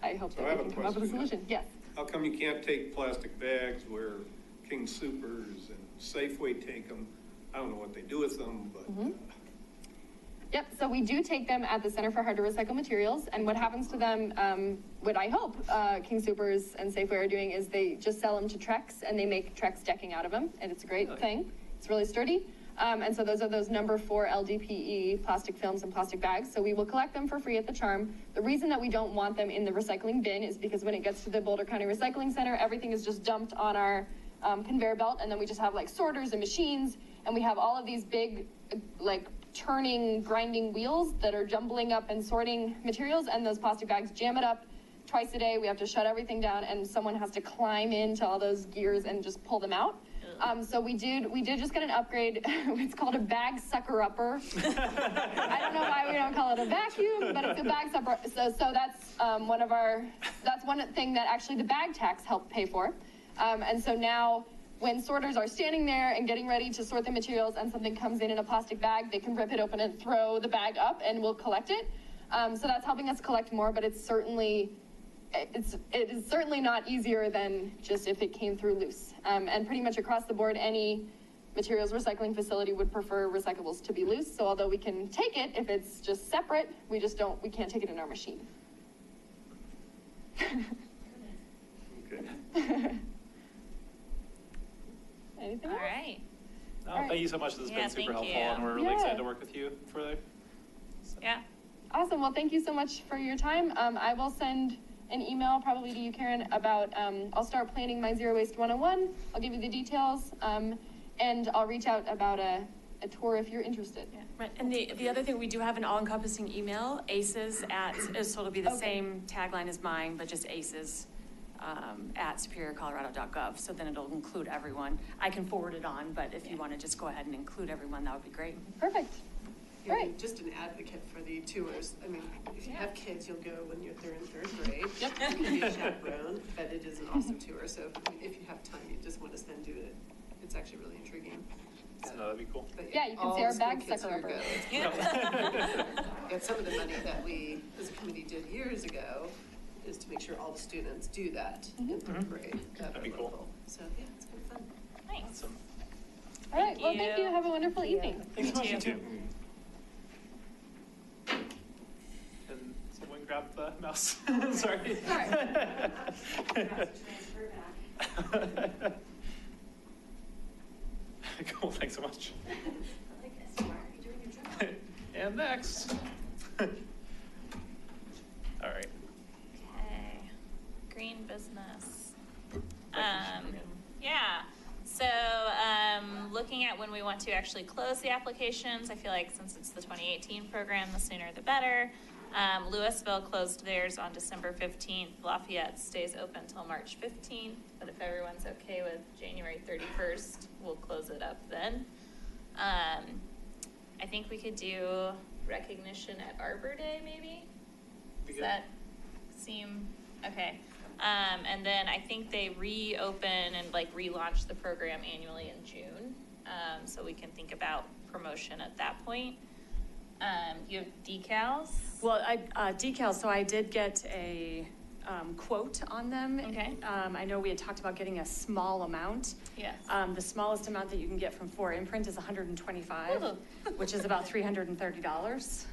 I hope So that I have we a can come up with a question. solution. Yes. How come you can't take plastic bags where King Soopers and Safeway take them? I don't know what they do with them, but Yep, so we do take them at the Center for Hard to Recycle Materials, and what happens to them, what I hope King Soopers and Safeway are doing is they just sell them to Trex, and they make Trex decking out of them, and it's a great thing. It's really sturdy. And so those are those number 4 LDPE plastic films and plastic bags. So we will collect them for free at the Charm. The reason that we don't want them in the recycling bin is because when it gets to the Boulder County Recycling Center, everything is just dumped on our conveyor belt, and then we just have like sorters and machines, and we have all of these big, like, turning, grinding wheels that are jumbling up and sorting materials, and those plastic bags jam it up twice a day. We have to shut everything down, and someone has to climb into all those gears and just pull them out. So we did just get an upgrade. It's called a bag sucker upper. I don't know why we don't call it a vacuum, but it's a bag sucker. So that's that's one thing that actually the bag tax helped pay for. And so now, when sorters are standing there and getting ready to sort the materials and something comes in a plastic bag, they can rip it open and throw the bag up, and we'll collect it. So that's helping us collect more, but it is certainly not easier than just if it came through loose. And pretty much across the board, any materials recycling facility would prefer recyclables to be loose. So although we can take it if it's just separate, we can't take it in our machine. okay. Anything All else? right. No, thank you so much. This has Yeah, been super thank helpful, you. and we're really Yeah. excited to work with you further. So. Yeah. Awesome. Well, thank you so much for your time. I will send an email probably to you, Karen, about, I'll start planning my Zero Waste 101. I'll give you the details. And I'll reach out about a tour if you're interested. Yeah, right. And the other thing, we do have an all-encompassing email, ACES so it'll be the Okay. same tagline as mine, but just ACES at superiorcolorado.gov. So then it'll include everyone. I can forward it on, but if you want to just go ahead and include everyone, that would be great. Perfect. Yeah, Great. Just an advocate for the tours. I mean, if you have kids, you'll go when they're in 3rd grade. Yep. You can be a chaperone, but it is an awesome tour. So if you have time, you just want to spend, do it. It's it's actually really intriguing. Yeah, no, that'd be cool. But Yeah, you can all see the our school bag kids sucker here over. go. And some of the money that we, as a committee, did years ago is to make sure all the students do that in third grade. That'd be cool. Local. So, yeah, it's kind of fun. Nice. Awesome. All right, well, thank you. Have a wonderful evening. Thanks so much. You too. Can someone grab the mouse? Sorry. Transfer back. Cool, thanks so much. I like this. Why are you doing your job? And next. All right. Okay, green business. Um, Yeah, so, looking at when we want to actually close the applications, I feel like since it's the 2018 program, the sooner the better. Louisville closed theirs on December 15th. Lafayette stays open till March 15th, but if everyone's okay with January 31st, we'll close it up then. I think we could do recognition at Arbor Day, maybe? Does that seem, okay. And then I think they reopen and like relaunch the program annually in June. So we can think about promotion at that point. You have decals? Well, decals, so I did get a quote on them. Okay. I know we had talked about getting a small amount. Yes. The smallest amount that you can get from 4imprint is 125, Ooh. which is about $330.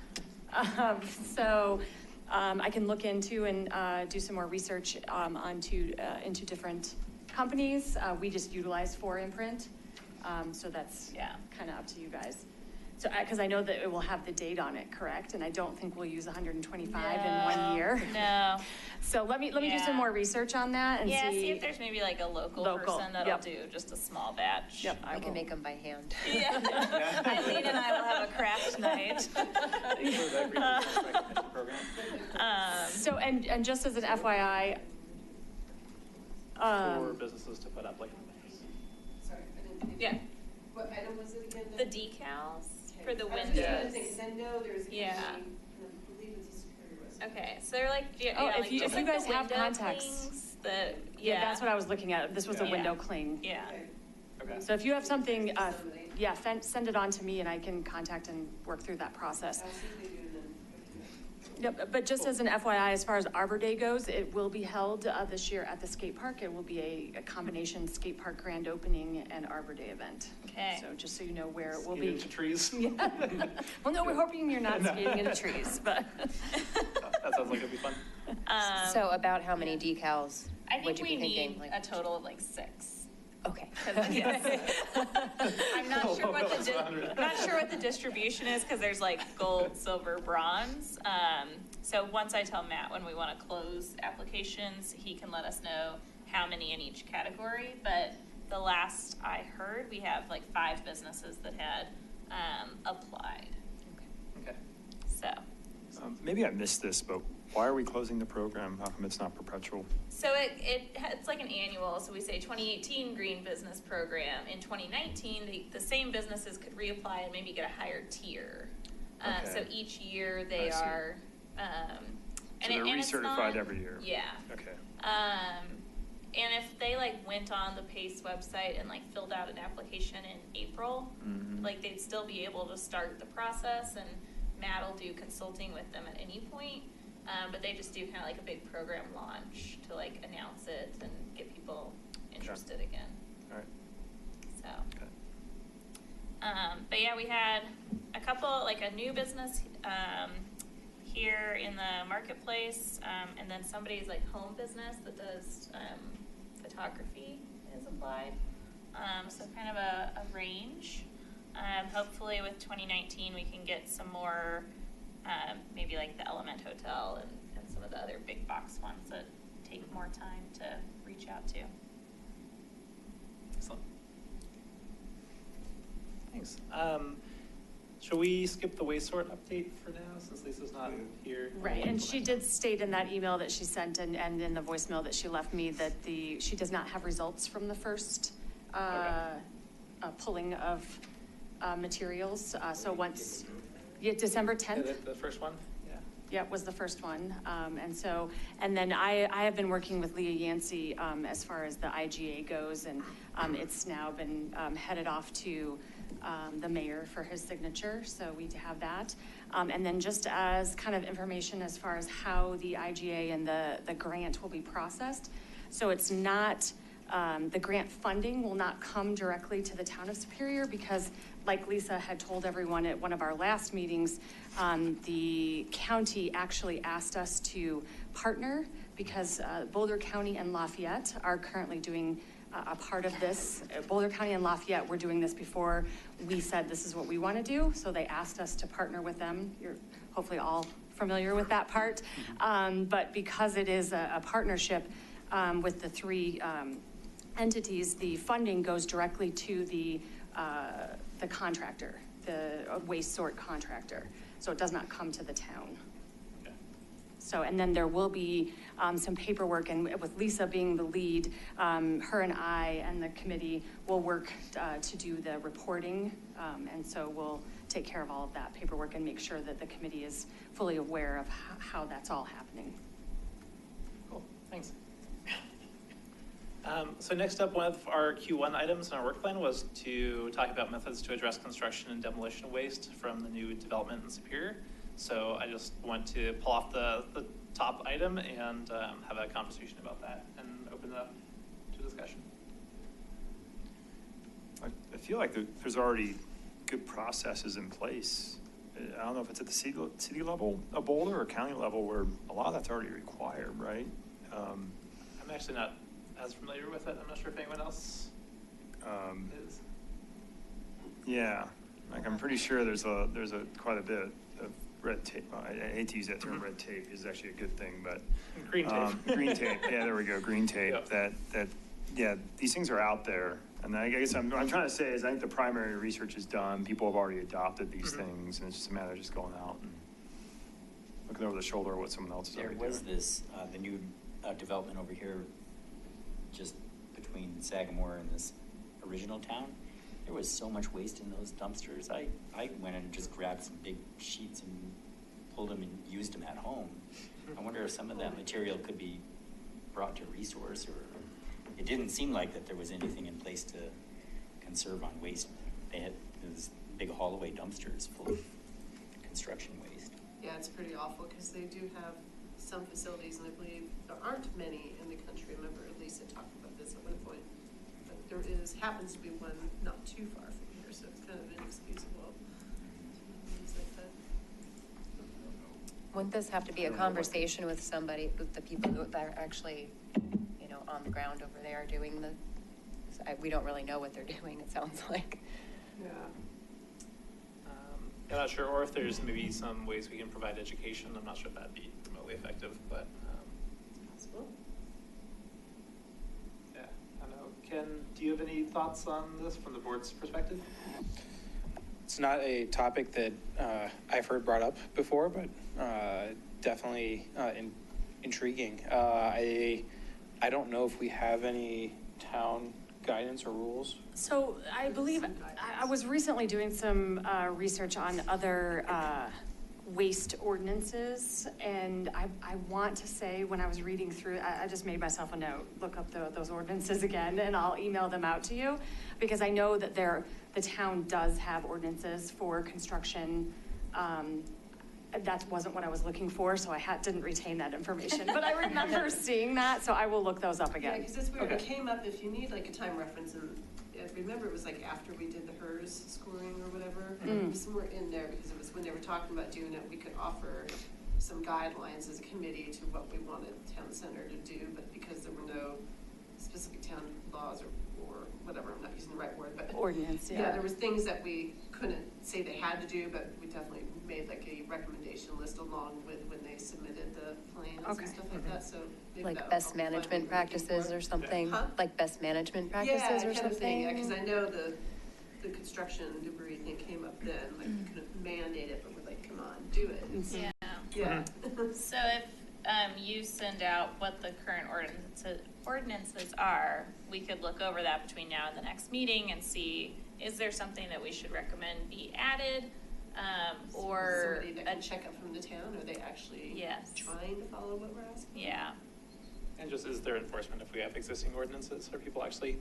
So I can look into and do some more research into different companies. We just utilize 4imprint, so that's kind of up to you guys. So, because I know that it will have the date on it, correct? And I don't think we'll use 125 in 1 year. No. So let me do some more research on that and See if there's maybe like a local person that'll do just a small batch. Yep, I can make them by hand. Yeah. Eileen and I will have a craft night. So, and just as an FYI, For businesses to put up like. Sorry, I didn't. Yeah. What item was it again? The decals for the I was windows. just trying to think, 'cause I know there's a Yeah. company, and I believe it's a Superior West. Okay, so they're like, if you just like guys the have window contacts. clings, the, that's what I was looking at. This was a Yeah. window cling. Yeah. Okay. Okay. So if you have something, send it on to me and I can contact and work through that process. I'll see if they do and then. Yep, but just as an FYI, as far as Arbor Day goes, it will be held this year at the skate park. It will be a combination skate park grand opening and Arbor Day event. Okay. So just so you know where it will Skate be. into trees. Well, no, we're hoping you're not skating into trees, but. That sounds like it'd be fun. So about how many decals I would think you we be thinking? need Like, a total of like 6. okay. I'm not sure what I'm not sure what the distribution is because there's like gold, silver, bronze. So once I tell Matt when we want to close applications, he can let us know how many in each category. But the last I heard, we have like 5 businesses that had applied. Okay. So. Maybe I missed this, but why are we closing the program? How come it's not perpetual? So it's like an annual, so we say 2018 Green Business Program. In 2019, the same businesses could reapply and maybe get a higher tier. Okay. So each year they I see. are, So they're it's recertified not- every year? Yeah. Okay. And if they like went on the PACE website and like filled out an application in April, Mhm. like they'd still be able to start the process, and Matt will do consulting with them at any point. But they just do kind of like a big program launch to like announce it and get people interested again. All right. So. Okay. But yeah, we had a couple, like a new business, here in the marketplace, and then somebody's like home business that does, photography is applied. So kind of a range. Hopefully with 2019, we can get some more, maybe like the Element Hotel and some of the other big box ones that take more time to reach out to. Excellent. Thanks. Shall we skip the waste sort update for now, since Lisa's not here? Right, and she did state in that email that she sent and in the voicemail that she left me that she does not have results from the first pulling of materials. So once, December 10th? The first one? Yeah. Yep, was the first one. And then I have been working with Leah Yancey as far as the IGA goes, and it's now been headed off to the mayor for his signature, so we have that. And then just as kind of information as far as how the IGA and the grant will be processed. So it's not, the grant funding will not come directly to the town of Superior because, like Lisa had told everyone at one of our last meetings, the county actually asked us to partner because Boulder County and Lafayette are currently doing a part of this. Boulder County and Lafayette were doing this before we said this is what we want to do, so they asked us to partner with them. You're hopefully all familiar with that part. But because it is a partnership with the three entities, the funding goes directly to the contractor, the waste sort contractor. So it does not come to the town. Okay. So, and then there will be some paperwork, and with Lisa being the lead, her and I and the committee will work to do the reporting. And so we'll take care of all of that paperwork and make sure that the committee is fully aware of how that's all happening. Cool, thanks. So next up, one of our Q1 items in our work plan was to talk about methods to address construction and demolition waste from the new development in Superior. So I just want to pull off the top item and have a conversation about that and open it up to discussion. I feel like there's already good processes in place. I don't know if it's at the city level of Boulder or county level where a lot of that's already required, right? I'm actually not as familiar with it. I'm not sure if anyone else is. Yeah, like I'm pretty sure there's quite a bit of red tape. I hate to use that term, red tape is actually a good thing, but Green tape. Green tape. Yeah, there we go. Green tape. Yep. Yeah, these things are out there. And I guess what I'm trying to say is I think the primary research is done. People have already adopted these things, and it's just a matter of just going out and looking over the shoulder at what someone else is already doing. There was this, the new development over here just between Sagamore and this original town. There was so much waste in those dumpsters. I went and just grabbed some big sheets and pulled them and used them at home. I wonder if some of that material could be brought to resource, or it didn't seem like that there was anything in place to conserve on waste. They had those big haul-away dumpsters full of construction waste. Yeah, it's pretty awful because they do have some facilities, and I believe there aren't many in the country. I remember Lisa talked about this at one point, but there happens to be one not too far from here, so it's kind of inexcusable. Things like that. Wouldn't this have to be a conversation with somebody, with the people that are actually, on the ground over there doing we don't really know what they're doing, it sounds like. Yeah. I'm not sure, or if there's maybe some ways we can provide education. I'm not sure if that'd be remotely effective, but Possible. yeah, I don't know. Ken, do you have any thoughts on this from the board's perspective? It's not a topic that I've heard brought up before, but definitely intriguing. I don't know if we have any town guidance or rules. So I believe, I was recently doing some research on other waste ordinances, and I want to say, when I was reading through, I just made myself a note, look up those ordinances again, and I'll email them out to you, because I know that the town does have ordinances for construction. That wasn't what I was looking for, so I didn't retain that information, but I remember seeing that, so I will look those up again. Yeah, because it's weird. Okay. It came up, if you need like a time reference, and I remember it was like after we did the HERS scoring or whatever. It was somewhere in there, because it was when they were talking about doing it, we could offer some guidelines as a committee to what we wanted town center to do, but because there were no specific town laws or whatever, I'm not using the right word, but Ordinance, yeah, there was things that we couldn't say they had to do, but we definitely made like a recommendation list along with when they submitted the plans Okay. and stuff like that, so. maybe Like that'll best help find management what we're looking practices for. or something? Huh? Like best management practices Yeah, or kind of thing, something? because I know the construction debris thing came up then, like we couldn't mandate it, but we're like, come on, do it. Yeah. Yeah. So if you send out what the current ordinances are, we could look over that between now and the next meeting and see, is there something that we should recommend be added? or Somebody that can check up from the town, are they actually Yes. trying to follow what we're asking? Yeah. And just, is there enforcement if we have existing ordinances? Are people actually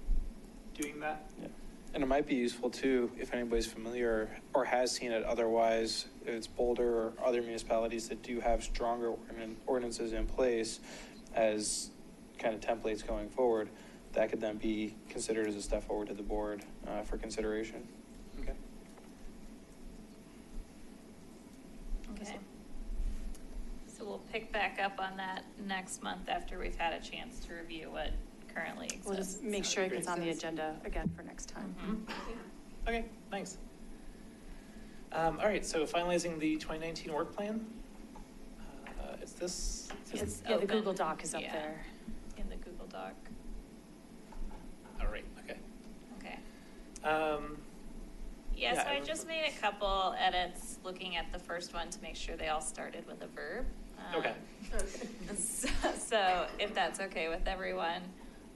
doing that? Yeah. And it might be useful too, if anybody's familiar or has seen it otherwise, it's Boulder or other municipalities that do have stronger ordinances in place as kind of templates going forward, that could then be considered as a step forward to the board for consideration. Okay. Okay. So we'll pick back up on that next month after we've had a chance to review what currently exists. We'll just make sure it gets on the agenda again for next time. Mhm. Okay, thanks. All right, so finalizing the 2019 work plan. Is this? It's Yeah, the open. Google Doc is up Yeah, there. in the Google Doc. All right, okay. Okay. Yeah, Yeah, so I I just made a couple edits looking at the first one to make sure they all started with a verb. Okay. So if that's okay with everyone,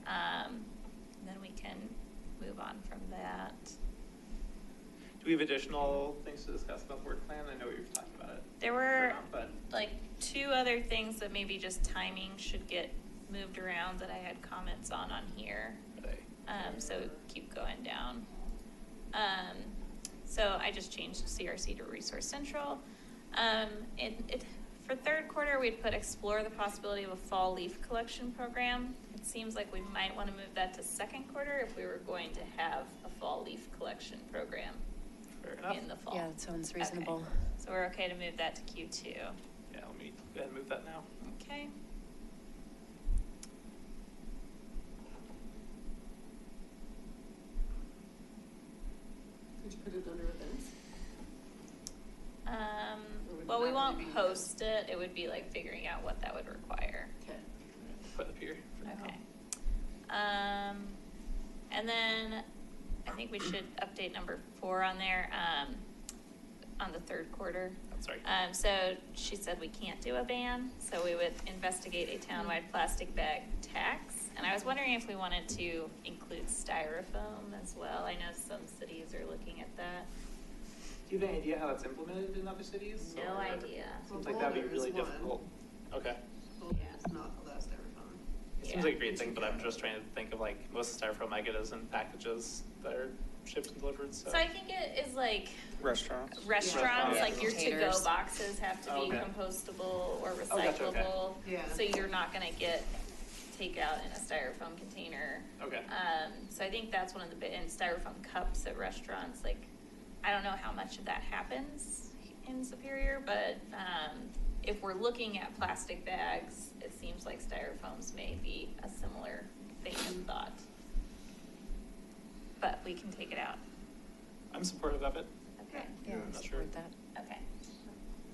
then we can move on from that. Do we have additional things to discuss about the work plan? I know we've talked about it. There were But like two other things that maybe just timing should get moved around that I had comments on here. So keep going down. So I just changed CRC to Resource Central. For third quarter, we'd put explore the possibility of a fall leaf collection program. It seems like we might want to move that to second quarter if we were going to have a fall leaf collection program fair enough. in the fall. Yeah, that sounds reasonable. Okay. So we're okay to move that to Q2. Yeah, let me go ahead and move that now. Okay. Did you put it under events? would Well, we that won't really be- post it. It would be like figuring out what that would require. Okay. Put up here for now. Okay. And then I think we should update number 4 on there, on the third quarter. That's right. So she said we can't do a ban, so we would investigate a townwide plastic bag tax. And I was wondering if we wanted to include styrofoam as well. I know some cities are looking at that. Do you have any idea how that's implemented in other cities? No or- idea. Seems like that'd be Boulder is really one. difficult. Okay. Boulder does not allow styrofoam. It seems Yeah. like a great thing, but I'm just trying to think of like most styrofoam I get is in packages that are shipped and delivered, so. So I think it is like Restaurants. restaurants, Yeah. like your to-go Containers. boxes have to be Okay. compostable or Oh, gotcha, okay. recyclable. Yeah. So you're not gonna get takeout in a styrofoam container. Okay. So I think that's one of the and styrofoam cups at restaurants, like, I don't know how much of that happens in Superior, but, if we're looking at plastic bags, it seems like styrofoams may be a similar thing of thought. But we can take it out. I'm supportive of it. Okay. Yeah, I'm I not sure. support that. Okay.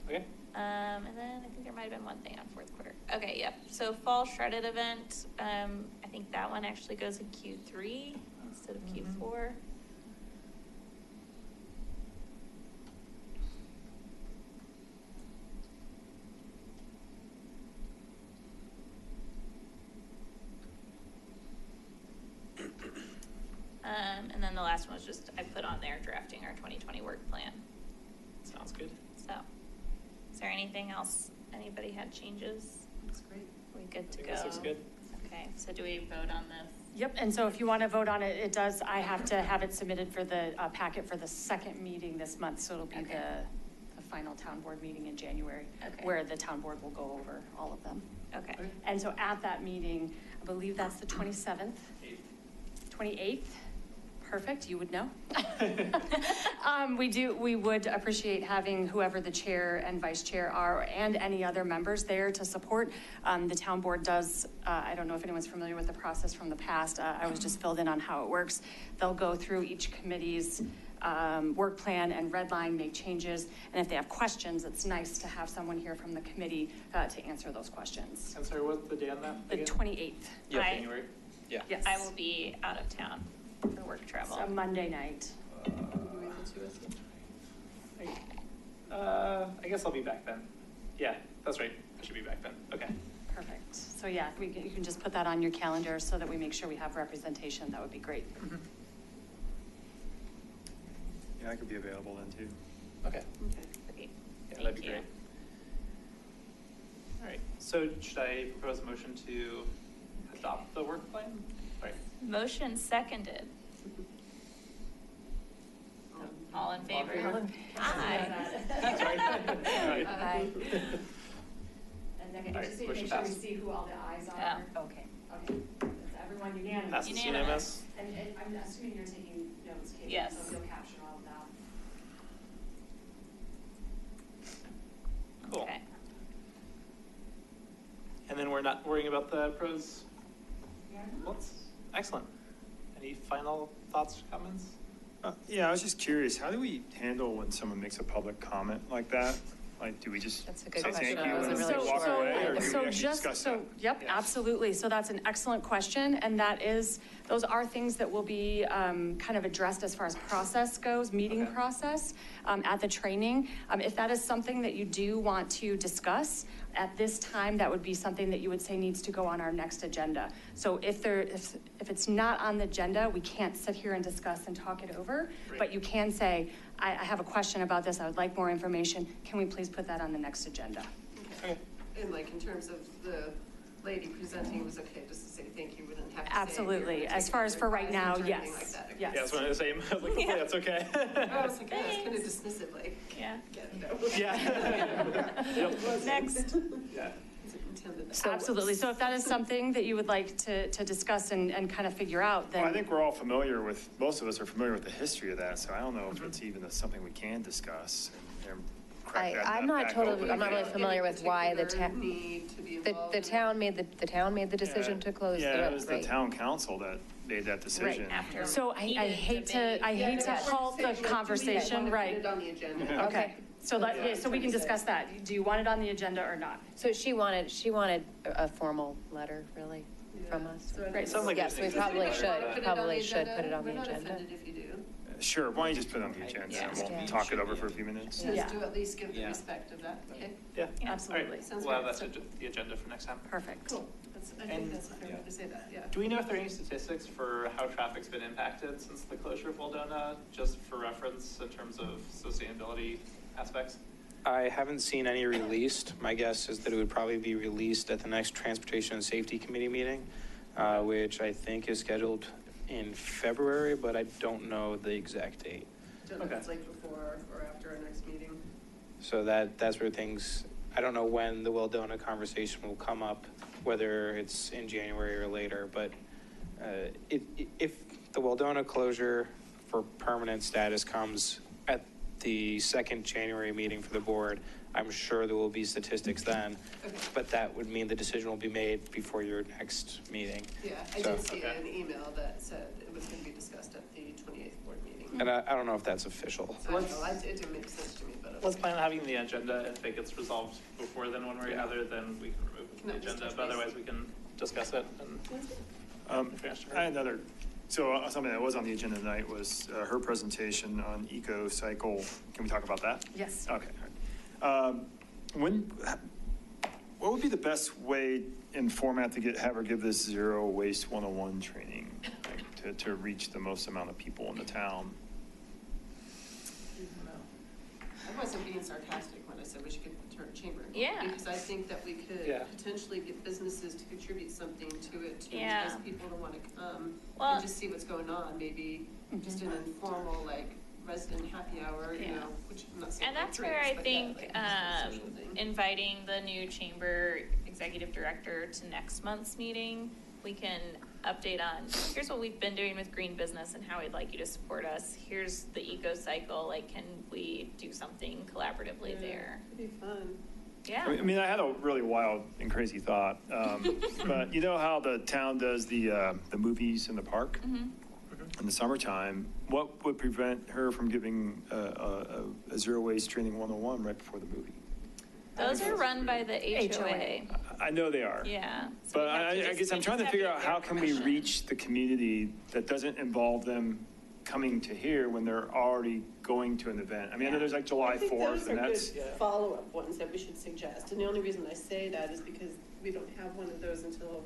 Okay. And then I think there might have been one thing on fourth quarter. Okay, yep. So fall shredded event, I think that one actually goes in Q3 instead of Q4. And then the last one was just, I put on there drafting our 2020 work plan. Sounds good. So, is there anything else? Anybody had changes? That's great. We good I to think go? this looks good. Okay, so do we vote on this? Yep, and so if you want to vote on it, it does, I have to have it submitted for the packet for the second meeting this month, so it'll be Okay. the final town board meeting in January, Okay. where the town board will go over all of them. Okay. And so at that meeting, I believe that's the 27th, 28th, perfect, you would know. We would appreciate having whoever the chair and vice chair are and any other members there to support. The town board does, I don't know if anyone's familiar with the process from the past, I was just filled in on how it works. They'll go through each committee's work plan and red line, make changes, and if they have questions, it's nice to have someone here from the committee to answer those questions. And sorry, what's the day on that The again? 28th, Yeah, I- January. Yeah. yes. I will be out of town for work travel. It's a Monday night. I guess I'll be back then. Yeah, that's right. I should be back then. Okay. Perfect. So yeah, you can just put that on your calendar so that we make sure we have representation. That would be great. Yeah, I could be available then too. Okay. Okay. Great. Yeah, that'd be Thank you. great. All right, so should I propose a motion to adopt the work plan? Right. Motion seconded. All in favor? Aye. Sorry. Right. Aye. And then All right, just to motion make sure we passed. see who all the ayes Yeah. are. Okay. Okay, is everyone unanimous? Passes Unanimous. unanimous. And I'm assuming you're taking notes, Kate? Yes. So you'll capture all of that. Cool. Okay. And then we're not worrying about the pros? Excellent. Any final thoughts, comments? Yeah, I was just curious, how do we handle when someone makes a public comment like that? Like, do we just That's say a good thank question. you I and wasn't then really walk sure. away, or do we So actually just, discuss so, that? yep, Yes. absolutely. So that's an excellent question, and that is, those are things that will be kind of addressed as far as process goes, meeting Okay. process at the training. If that is something that you do want to discuss at this time, that would be something that you would say needs to go on our next agenda. So if it's not on the agenda, we can't sit here and discuss and talk it over, but Right. you can say, I have a question about this, I would like more information. Can we please put that on the next agenda? Okay. And like in terms of the lady presenting, it was okay just to say thank you, wouldn't have to say. Absolutely. you're gonna As take far it as for for right now, advisement or anything yes. like that. Yes. Yeah, that's what I was saying. I was like, hopefully that's okay. I was like, yeah, it's kind of dismissive, like, Yeah. get it. Yeah. Next. Yeah. Is it intended that? Absolutely. So if that is something that you would like to discuss and kind of figure out, then. Well, I think we're all familiar with, most of us are familiar with the history of that, so I don't know if it's even something we can discuss and crack that I'm nut not back totally, open I'm not really again. familiar with why the Particular town, need to be involved the in town made the decision to close the. Yeah, it was the right. town council that made that decision. After So I heated hate to, debate. I hate to that's what I'm halt saying, the like, do we conversation, wanna right? Put it on the agenda. Okay. So so we can discuss that. Do you want it on the agenda or not? So she wanted a formal letter, really, from us. So I Right. think- Sounds like Yes, we there's probably anything should, like that. Put it on the probably should agenda. put it on the We're not agenda. offended if you do. Sure, why don't you just put it on the agenda, Yeah. and we'll Yeah. talk it over for a few minutes? Yeah. Just to at least give the Yeah. respect of that, okay? Yeah. Yeah. Absolutely. All right. Sounds We'll add good. that to the agenda for next time. Perfect. Cool. I think And- that's a fair way yeah. to say that, yeah. Do we know if there are any statistics for how traffic's been impacted since the closure of Waldona, just for reference in terms of sustainability aspects? I haven't seen any released. My guess is that it would probably be released at the next Transportation and Safety Committee meeting, which I think is scheduled in February, but I don't know the exact date. Don't know if Okay. it's like before or after our next meeting. So that's where things, I don't know when the Wildona conversation will come up, whether it's in January or later, but if the Wildona closure for permanent status comes at the second January meeting for the board, I'm sure there will be statistics then, Okay. but that would mean the decision will be made before your next meeting. Yeah, I So- did see Okay. an email that said it was going to be discussed at the 28th board meeting. And I don't know if that's official. I don't know, it didn't make sense to me, but. Let's plan on having the agenda. If it gets resolved before then, one way or another, then we can remove it from the Can always agenda. touch But base. otherwise, we can discuss it and finish. I had another, something that was on the agenda tonight was her presentation on eco cycle. Can we talk about that? Yes. Okay. All right. What would be the best way and format to have her give this Zero Waste 101 training, like, to reach the most amount of people in the town? I wasn't being sarcastic when I said we should get the chamber involved. Yeah. Because I think that we could Yeah. potentially get businesses to contribute something to it, to Yeah. entice people to want to come Well- and just see what's going on, maybe just an informal, like, resident happy hour, you Yeah. know, which I'm not saying. And that's like where I drinks, but think yeah, like, social thing. inviting the new chamber executive director to next month's meeting, we can update on, here's what we've been doing with green business and how we'd like you to support us. Here's the eco cycle, like, can we do something collaboratively there? It'd be fun. Yeah. I mean, I had a really wild and crazy thought, but you know how the town does the movies in the park in the summertime? What would prevent her from giving a zero waste training 101 right before the movie? Those are run by the HOA. I know they are. Yeah. So But we have to I just- guess I'm we trying just to have figure get out their how can we permission. reach the community that doesn't involve them coming to here when they're already going to an event? I mean, I know there's like July 4th and that's, good follow-up ones that we should suggest. And the only reason I say that is because we don't have one of those until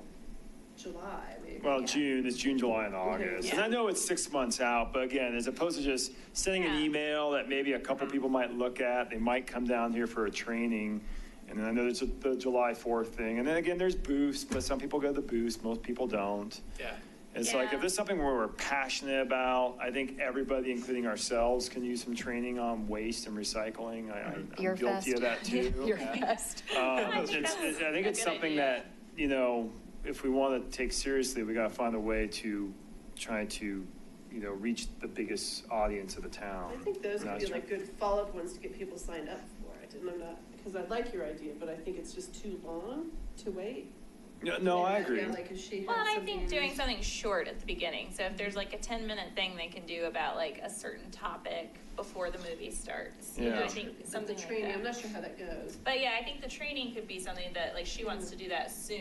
July, maybe. Well, June, it's June, July, and August. And I know it's 6 months out, but again, as opposed to just sending an email that maybe a couple people might look at, they might come down here for a training. And then I know there's the July 4th thing. And then again, there's booths, but some people go to the booths, most people don't. Yeah. It's like, if there's something where we're passionate about, I think everybody, including ourselves, can use some training on waste and recycling. I'm Beer guilty fest. of that too. Beer fest. I think that's I think a it's good something idea. that, you know, if we want to take seriously, we got to find a way to try to, you know, reach the biggest audience of the town. I think those And I would was be like good follow-up ones to get people signed up for it, and I'm not, because I like your idea, but I think it's just too long to wait. No, I agree. Yeah, like if she has Well, and I something think in- doing something short at the beginning. So if there's like a 10-minute thing they can do about like a certain topic before the movie starts. You know, Yeah. I think The something training, like I'm that. not sure how that goes. But yeah, I think the training could be something that like she wants to do that soon.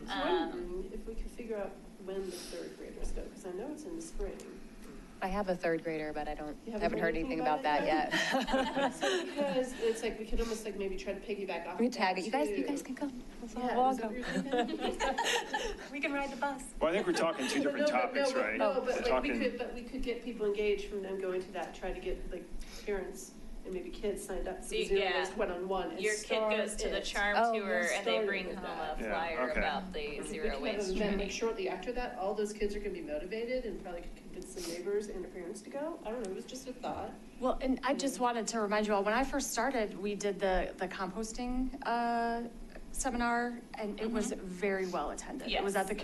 I was wondering if we could figure out when the third graders go, because I know it's in the spring. I have a third grader, but I You haven't heard anything about that yet. So because it's like, we could almost like maybe try to piggyback off. We of tag that it. You guys too. can come. Yeah, We'll all is that go. what you're thinking? We can ride the bus. Well, I think we're talking two different topics, right? No, We're but like talking- we could get people engaged from them going to that, try to get like parents and maybe kids signed up for See, the zero yeah. waste one-on-one. and Your kid start goes to the it. charm Oh, tour yeah, and they started bring with home that. a Yeah, flyer okay. about the We could zero have waste an event, like training. shortly after that, all those kids are gonna be motivated and probably could convince their neighbors and their parents to go. I don't know, it was just a thought. Well, and I just wanted to remind you all, when I first started, we did the composting seminar, and it was very well attended. It was at the Yes.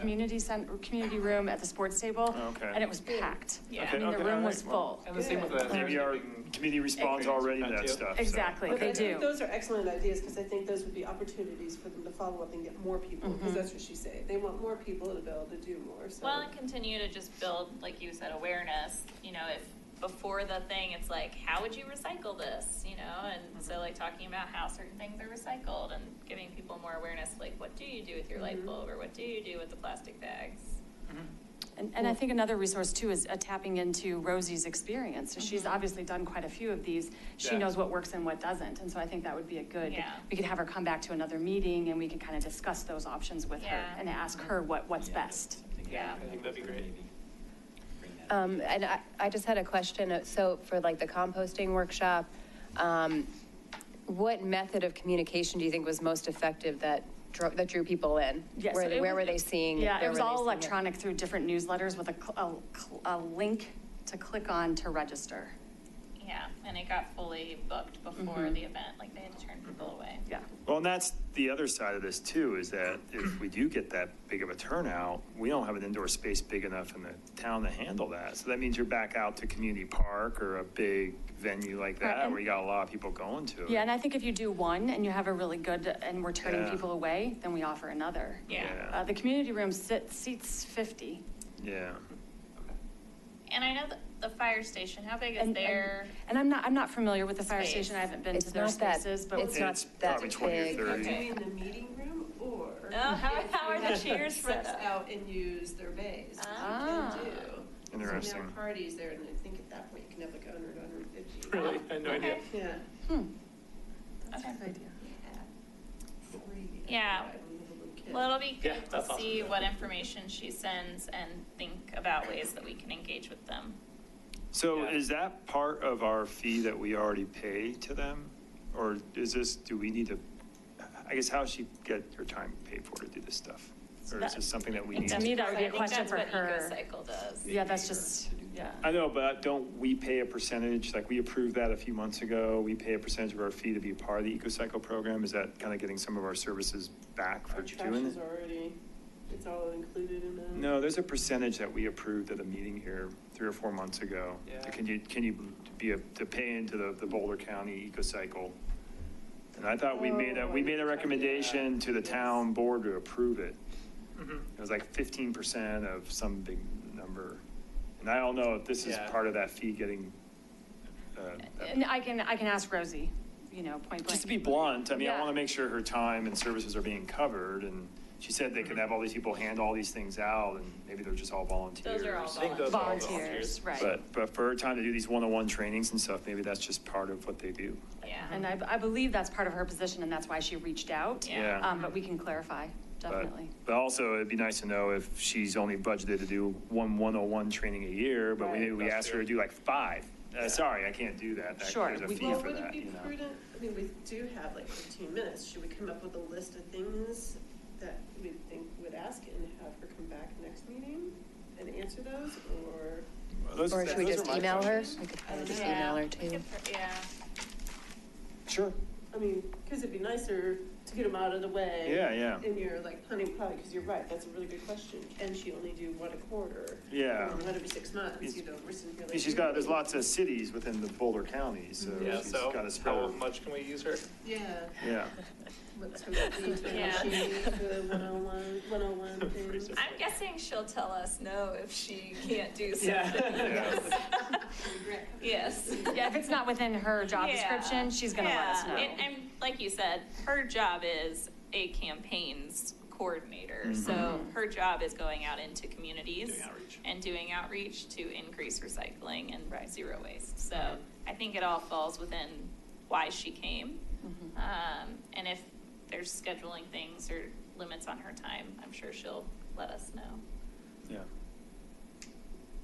community room at the sports table, Okay. and it was packed. Yeah. I mean, the Okay, room all was right, well, full. And the same with the. Maybe our committee responds already to that stuff. so. Exactly, But they I think do. those are excellent ideas, because I think those would be opportunities for them to follow up and get more people, because that's what she's saying. They want more people to be able to do more, so. Well, and continue to just build, like you said, awareness, you know, if before the thing, it's like, how would you recycle this, you know? And so like talking about how certain things are recycled and giving people more awareness, like what do you do with your light bulb or what do you do with the plastic bags? And I think another resource too is tapping into Rosie's experience. So she's obviously done quite a few of these. She Yeah. knows what works and what doesn't. And so I think that would be a good, Yeah. we could have her come back to another meeting and we could kind of discuss those options with her Yeah. and ask her what's Yeah, best. something Yeah. I think that'd be great. maybe bring that up. And I just had a question. So for like the composting workshop, what method of communication do you think was most effective that drew people in? Yes, Where, so it where was- were they seeing? Yeah, it where was were they all seeing it? electronic through different newsletters with a link to click on to register. Yeah, and it got fully booked before the event, like they had to turn people away. Yeah. Well, and that's the other side of this too, is that if we do get that big of a turnout, we don't have an indoor space big enough in the town to handle that. So that means you're back out to community park or a big venue like Right, that and- where you got a lot of people going to it. Yeah, and I think if you do one and you have a really good, and we're turning Yeah. people away, then we offer another. Yeah. The community room seats 50. Yeah. And I know that the fire station, how big is And- their? And I'm not familiar with the fire Space. station. I haven't been It's to their not that- spaces, but. it's not It's that probably 20 or big. 30. Do you mean the meeting room, or? Oh, how are the if you chairs have set folks up? out and use their bays, which Ah. you can do. So Interesting. now parties there, and I think at that point you can have like 100, 150. Really? I had no idea. Yeah. That's a good idea. Yeah. Yeah. Well, it'll be Yeah, good to that's awesome. see what information she sends and think about ways that we can engage with them. So Yeah. is that part of our fee that we already pay to them? Or is this, do we need to, I guess, how does she get her time paid for to do this stuff? Or is this something that we need? To me, that would be a I think question that's for what her. EcoCycle does. Yeah, that's just, yeah. I know, but don't we pay a percentage, like we approved that a few months ago, we pay a percentage of our fee to be a part of the EcoCycle program? Is that kind of getting some of our services back for Our trash doing is it? already, it's all included in that. No, there's a percentage that we approved at a meeting here 3 or 4 months ago. Yeah. Can you to pay into the Boulder County EcoCycle? And I thought we made Oh, we made a recommendation to the Yes. town board to approve it. Mhm. It was like 15% of some big number. And I don't know if this is Yeah. part of that fee getting, And I can ask Rosie, point blank. just to be blunt, I mean, I Yeah. want to make sure her time and services are being covered. And she said they could have all these people hand all these things out and maybe they're just all volunteers. Those are all I think those are all Volunteers, right. But for her time to do these one-on-one trainings and stuff, maybe that's just part of what they do. Yeah. And I believe that's part of her position, and that's why she reached out. Yeah. But we can clarify. definitely. But also, it'd be nice to know if she's only budgeted to do one 101 training a year, but Right. we asked her to do like 5. Sorry, I can't do that. Sure, There's a we- fee Well, for would it that, be you know. prudent, I mean, we do have like 15 minutes, should we come up with a list of things that we think would ask and have her come back next meeting and answer those, or? Or should we those just are my email her? questions. We could probably just Yeah, email her we too. could- Yeah. Sure. I mean, because it'd be nicer to get them out of the way. Yeah, yeah. And you're like planning, probably, because you're right, that's a really good question. Can she only do one a quarter? Yeah. Or one every 6 months, you know, we're sitting here like. She's got, there's lots of cities within the Boulder County, so Yeah, she's so got to spread how her. much can we use her? Yeah. Yeah. What's her lead time? Yeah. She needs the 101 things. I'm guessing she'll tell us no if she can't do Yeah. something. Yes. Yeah, if it's not within her job Yeah. description, she's gonna let us know. And like you said, her job is a campaigns coordinator. So her job is going out into communities. Doing outreach. And doing outreach to increase recycling and zero waste. So I think it all falls within why she came. And if there's scheduling things or limits on her time, I'm sure she'll let us know. Yeah.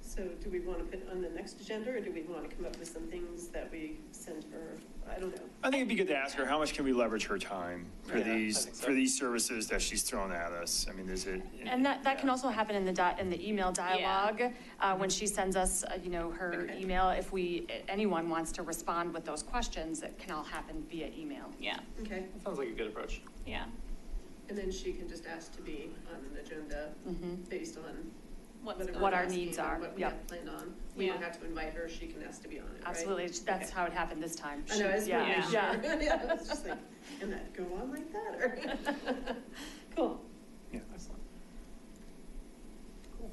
So do we want to put on the next agenda, or do we want to come up with some things that we send her? I don't know. I think it'd be good to ask her, how much can we leverage her time for Yeah, I these, think so. for these services that she's thrown at us? I mean, is it? And that can also happen in the email dialogue, when she sends us, her Okay. email. If anyone wants to respond with those questions, it can all happen via email. Yeah, Okay, That sounds like a good approach. yeah. and then she can just ask to be on an agenda based on whatever What we're our asking needs and are, What we yep. have planned on. We don't Yeah. have to invite her, she can ask to be on it, right? Absolutely, that's Okay. how it happened this time. I know, I was Yeah, pretty yeah. sure. Yeah, I was just like, can that go on like that, or? Cool. Yeah. Excellent.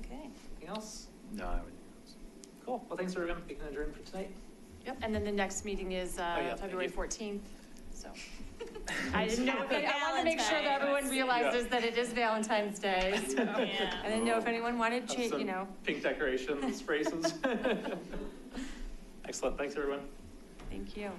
Okay. Anything else? No, I would. Cool. Well, thanks everyone. We can adjourn for tonight. Yep, and then the next meeting is yeah, February thank you. 14th, so. I didn't know, Happy I want to make sure that everyone Valentine's. realizes that it is Valentine's Day, so. Yeah. I didn't know if anyone wanted to, Have some pink decorations, braces. Excellent. Thanks everyone. Thank you.